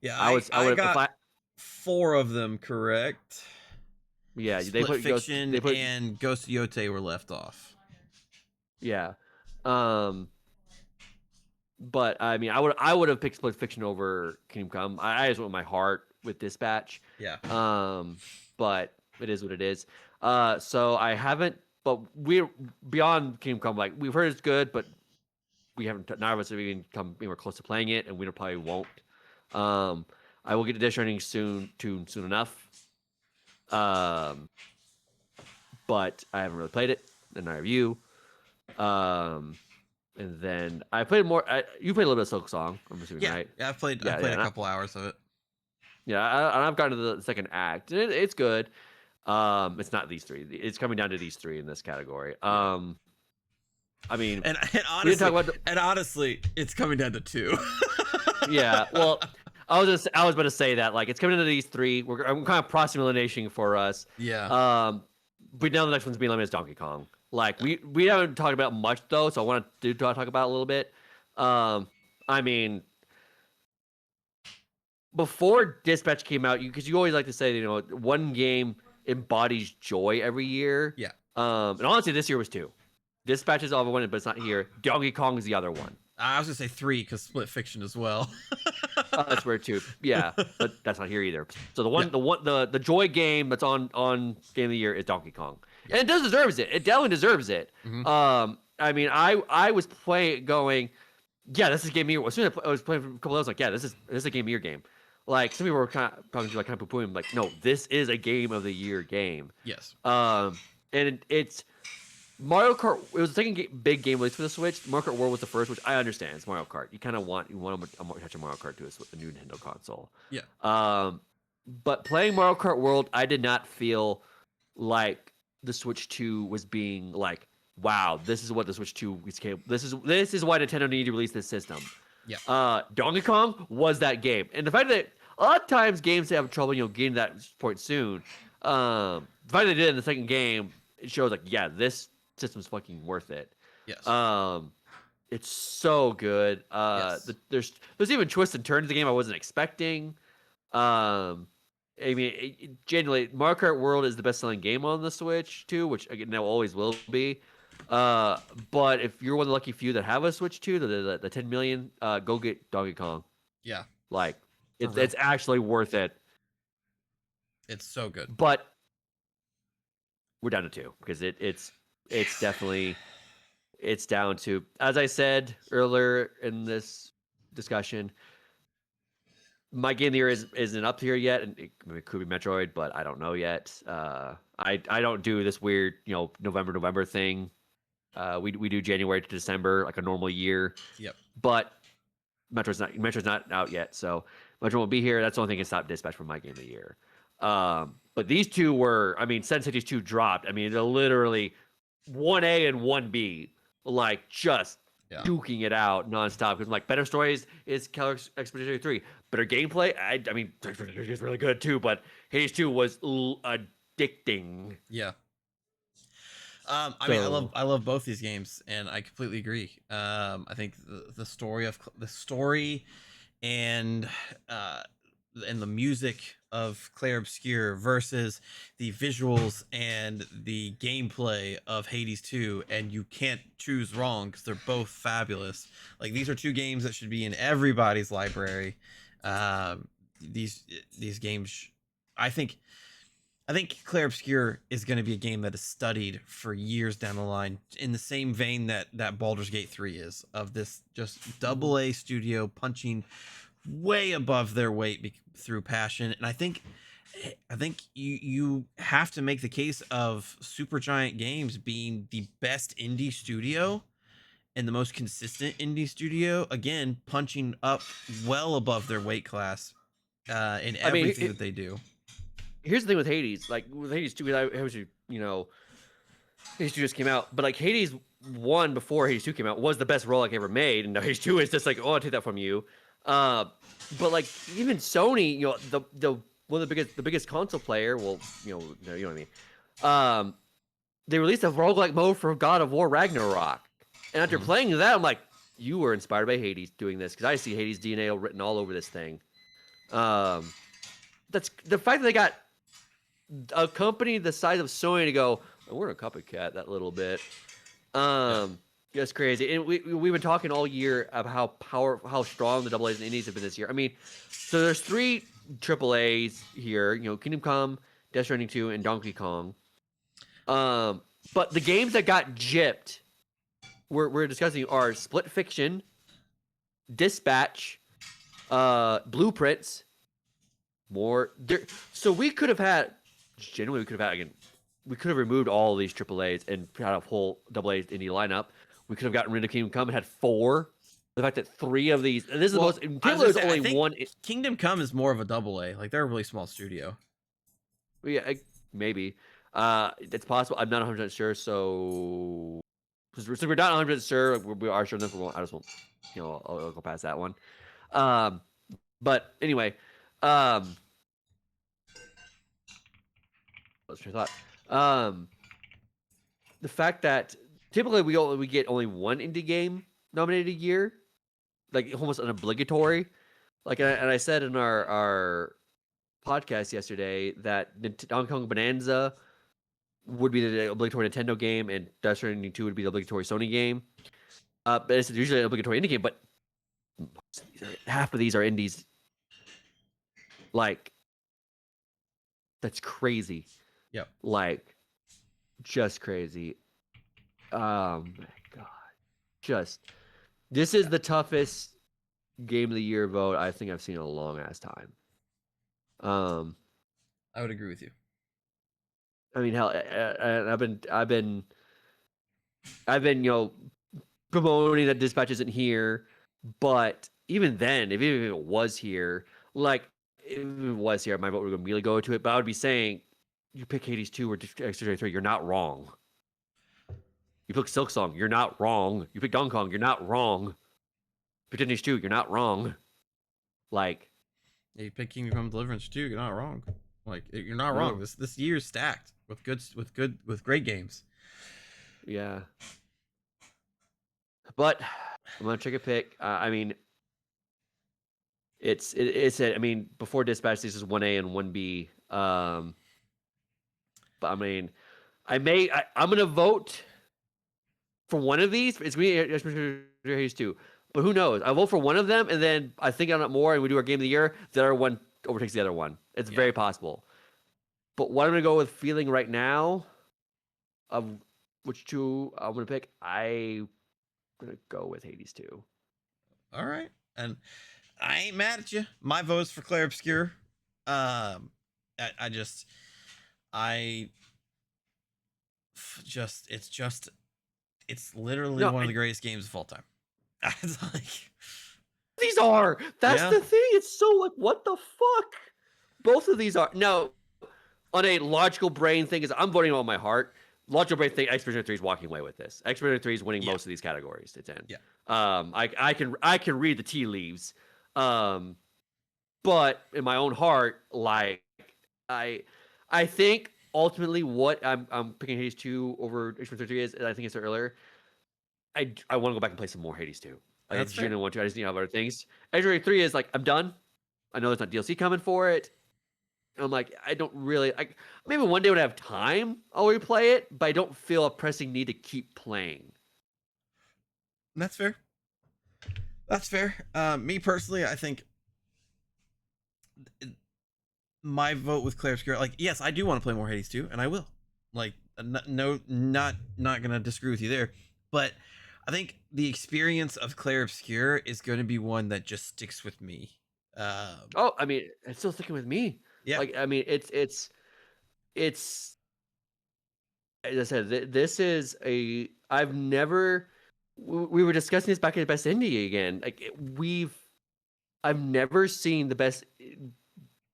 Yeah, I would got 4 of them correct. Yeah, Split Fiction and Ghost Yote were left off. Yeah. But I mean, I would have picked Split Fiction over Kingdom Come. I just went with my heart with Dispatch. Yeah. But it is what it is. So I haven't. But we're beyond Kingdom Come. Like we've heard it's good, but we haven't. None of us have even come anywhere close to playing it, and we probably won't. I will get to Death Stranding soon enough. But I haven't really played it, and neither have you. And then I played more. You played a little bit of Silk Song, I'm assuming, right? Yeah, I played a couple hours of it. Yeah, I've gotten to the second act. It's good. It's not these 3. It's coming down to these 3 in this category. I mean, and honestly, it's coming down to 2. Yeah, well, I was about to say that like it's coming into these 3. I'm kind of process elimination for us. Yeah. But now the next one's being limited is Donkey Kong. Like we haven't talked about much though, so I want to talk about it a little bit. I mean, before Dispatch came out, because you always like to say, one game embodies joy every year. Yeah. And honestly, this year was 2. Dispatch is all one, but it's not here. Donkey Kong is the other one. I was gonna say 3 because Split Fiction as well. That's weird too. Yeah, but that's not here either. So the joy game that's on Game of the Year is Donkey Kong, and it deserves it. It definitely deserves it. Mm-hmm. I mean, I was playing going, yeah, this is Game of the Year. As soon as I was playing for a couple of hours, like, yeah, this is a Game of the Year game. Like some people were kind of talking to like kind of poo-pooing, like, no, this is a Game of the Year game. Yes. And it's Mario Kart. It was the second big game release for the Switch. Mario Kart World was the first, which I understand. It's Mario Kart. You kind of want a touch of Mario Kart to a new Nintendo console. Yeah. But playing Mario Kart World, I did not feel like the Switch 2 was being like, wow, this is what the Switch 2 is capable. This is why Nintendo needed to release this system. Yeah. Donkey Kong was that game, and the fact that a lot of times games have trouble, getting to that point soon. The fact they did it in the second game, it shows like, yeah, this system's fucking worth it. Yes. It's so good. Yes. There's even twists and turns in the game I wasn't expecting. I mean, genuinely, Mario Kart World is the best-selling game on the Switch too, which again now always will be. But if you're one of the lucky few that have a Switch 2, the 10 million, go get Donkey Kong. Yeah. Like it's actually worth it. It's so good. But we're down to 2 because it's definitely it's down to, as I said earlier in this discussion, my game of the year isn't up here yet, and it could be Metroid, but I don't know yet. I don't do this weird November thing. We do January to December like a normal year. Yep. But Metroid's not out yet, so Metro won't be here. That's the only thing that stopped Dispatch from my game of the year. But these 2 were, I mean, Sun Cities 2 dropped. I mean, they're literally 1A and 1B, like just duking it out nonstop. Because like better stories is Keller Expedition 3. Better gameplay, I mean, it's really good too. But Hades 2 was addicting. Yeah. I mean, I love both these games, and I completely agree. I think the story and the music of Clair Obscur versus the visuals and the gameplay of Hades 2, and you can't choose wrong because they're both fabulous. Like, these are 2 games that should be in everybody's library. These games, I think I think Clair Obscur is going to be a game that is studied for years down the line, in the same vein that Baldur's Gate 3 is, of this just Mhm. double A studio punching way above their weight through passion. And I think you have to make the case of Supergiant Games being the best indie studio and the most consistent indie studio, again punching up well above their weight class in I mean, everything that they do. here's the thing with Hades. Like with Hades 2, I was, Hades 2 just came out, but like Hades 1 before Hades 2 came out was the best roguelike ever made, and now Hades 2 is just like, oh, I'll take that from you. Uh, but like even Sony, the one of the biggest console player, well, you know what I mean. Um, they released a roguelike mode for God of War Ragnarok, and after Mhm. playing that, I'm like, you were inspired by Hades doing this because I see Hades DNA written all over this thing. Um, that's the fact that they got a company the size of Sony to go, oh, we're a copycat that little bit. Yeah. That's crazy. And we've been talking all year about how strong the double A's and indies have been this year. I mean, so there's 3 triple A's here. Kingdom Come, Death Stranding 2, and Donkey Kong. But the games that got gypped we're discussing are Split Fiction, Dispatch, Blueprints, more. So we could have had, genuinely, we could have removed all these triple A's and had a whole double A indie lineup. We could have gotten rid of Kingdom Come and had 4. The fact that 3 of these, and this is the Well, most, in I was particular, gonna there's say, I only think one. Kingdom Come is more of a double A. Like, they're a really small studio. Yeah, maybe. It's possible. I'm not 100% sure. So we're not 100% sure. We are sure. I just won't. I'll go past that one. Um, but anyway, um, let's your thought. Um, the fact that typically we get only one indie game nominated a year, like almost an obligatory. Like, and I said in our podcast yesterday that Donkey Kong Bonanza would be the obligatory Nintendo game, and Death Stranding 2 would be the obligatory Sony game. But it's usually an obligatory indie game. But half of these are indies. Like, that's crazy. Yep. Like, just crazy. My God. Just, this is the toughest game of the year vote I think I've seen in a long ass time. I would agree with you. I mean, hell, I've been, promoting that Dispatch isn't here, but even then, if it was here, like, if it was here, my vote would immediately go to it. But I would be saying, you pick Hades 2 or Extra 3, you're not wrong. You pick Silk Song, you're not wrong. You pick Donkey Kong, you're not wrong. You pick Hades 2, you're not wrong. Like, Yeah, you pick Kingdom Come Deliverance too. You're not wrong. Like, you're not wrong. no, This year's stacked with great games. yeah. But I'm gonna take a pick. I mean, I mean, before Dispatch, this is 1A and 1B. But I mean, I'm gonna vote for one of these. It's me, Hades 2. But who knows? I vote for one of them, and then I think on it more, and we do our game of the year. The other one overtakes the other one. It's Yeah. very possible. But what I'm gonna go with feeling right now, of which 2 I'm gonna pick, I'm gonna go with Hades 2. All right. And I ain't mad at you. My vote is for Clair Obscur. I just, I just, it's literally No, one of the greatest games of all time. It's like, these are. That's yeah, the thing. It's so like, what the fuck? Both of these are. No, on a logical brain thing, is I'm voting on my heart. Logical brain thing, Expedition 3 is walking away with this. Expedition 3 is winning yeah, most of these categories. It's in. yeah. I can read the tea leaves. But in my own heart, like I I think ultimately what I'm picking Hades 2 over Expedition 3 is, and I think I said earlier, I want to go back and play some more Hades 2. I That's fair. genuinely want to. I just need to have other things. Expedition 3 is like, I'm done. I know there's not DLC coming for it. I'm like, I don't really. Maybe one day when I have time, I'll replay it, but I don't feel a pressing need to keep playing. That's fair. That's fair. Me personally, I think my vote with Claire Obscura. Like, yes, I do want to play more Hades 2, and I will. Like, no, not gonna disagree with you there. But I think the experience of Claire Obscura is going to be one that just sticks with me. Oh, I mean, it's still sticking with me. Yeah, Like, I mean, it's. As I said, this is a. I've never. We were discussing this back at Best Indie again. I've never seen the best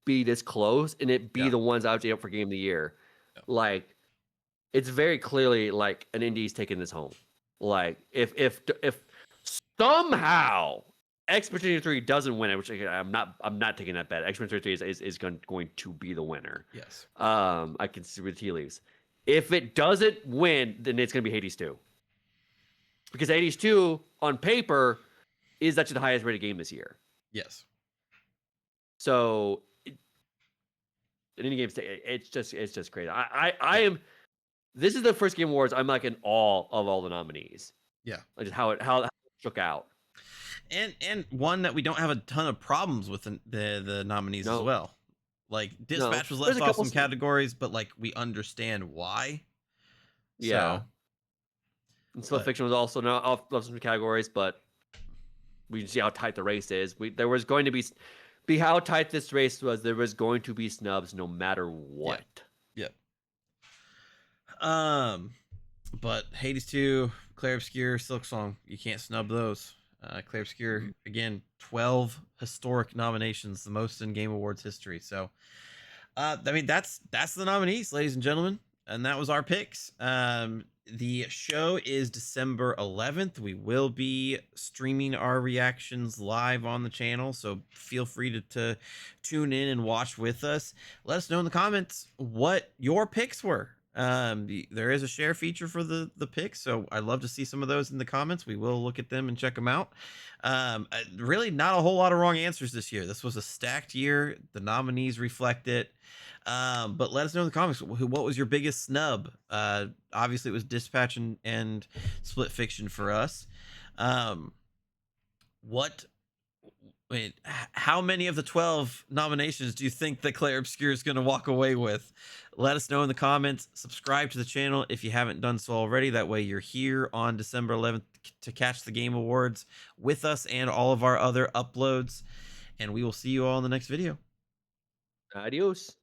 be this close and it be yeah, the ones out for Game of the Year. yeah. Like, it's very clearly like an indie's taking this home. Like, if somehow Expedition 3 doesn't win it, which I'm not taking that bet. Expedition 3 is going to be the winner. Yes. I can see with tea leaves. If it doesn't win, then it's going to be Hades 2. Because Hades 2 on paper is actually the highest rated game this year. Yes. So in any game, it's just crazy. I am. This is the first Game Awards I'm like in awe of all the nominees. Yeah. Like just how it shook out. And one that we don't have a ton of problems with the nominees as well. Like Dispatch was left off some categories, but like we understand why. Yeah. So, and Split Fiction was also not off some categories, but we can see how tight the race is. There was going to be how tight this race was. There was going to be snubs no matter what. Yep. But Hades 2, Claire Obscura, Silk Song, you can't snub those. Claire Obscura, again, 12 historic nominations, the most in Game Awards history. So, I mean, that's the nominees, ladies and gentlemen, and that was our picks. The show is December 11th. We will be streaming our reactions live on the channel, so feel free to tune in and watch with us. Let us know in the comments what your picks were. There is a share feature for the picks, so I'd love to see some of those in the comments. We will look at them and check them out. Really not a whole lot of wrong answers this year. This was a stacked year. The nominees reflect it. But let us know in the comments what was your biggest snub. Obviously it was Dispatch and Split Fiction for us. How many of the 12 nominations do you think that Claire Obscura is going to walk away with? Let us know in the comments. Subscribe to the channel if you haven't done so already. That way you're here on December 11th to catch the Game Awards with us and all of our other uploads. And we will see you all in the next video. Adios.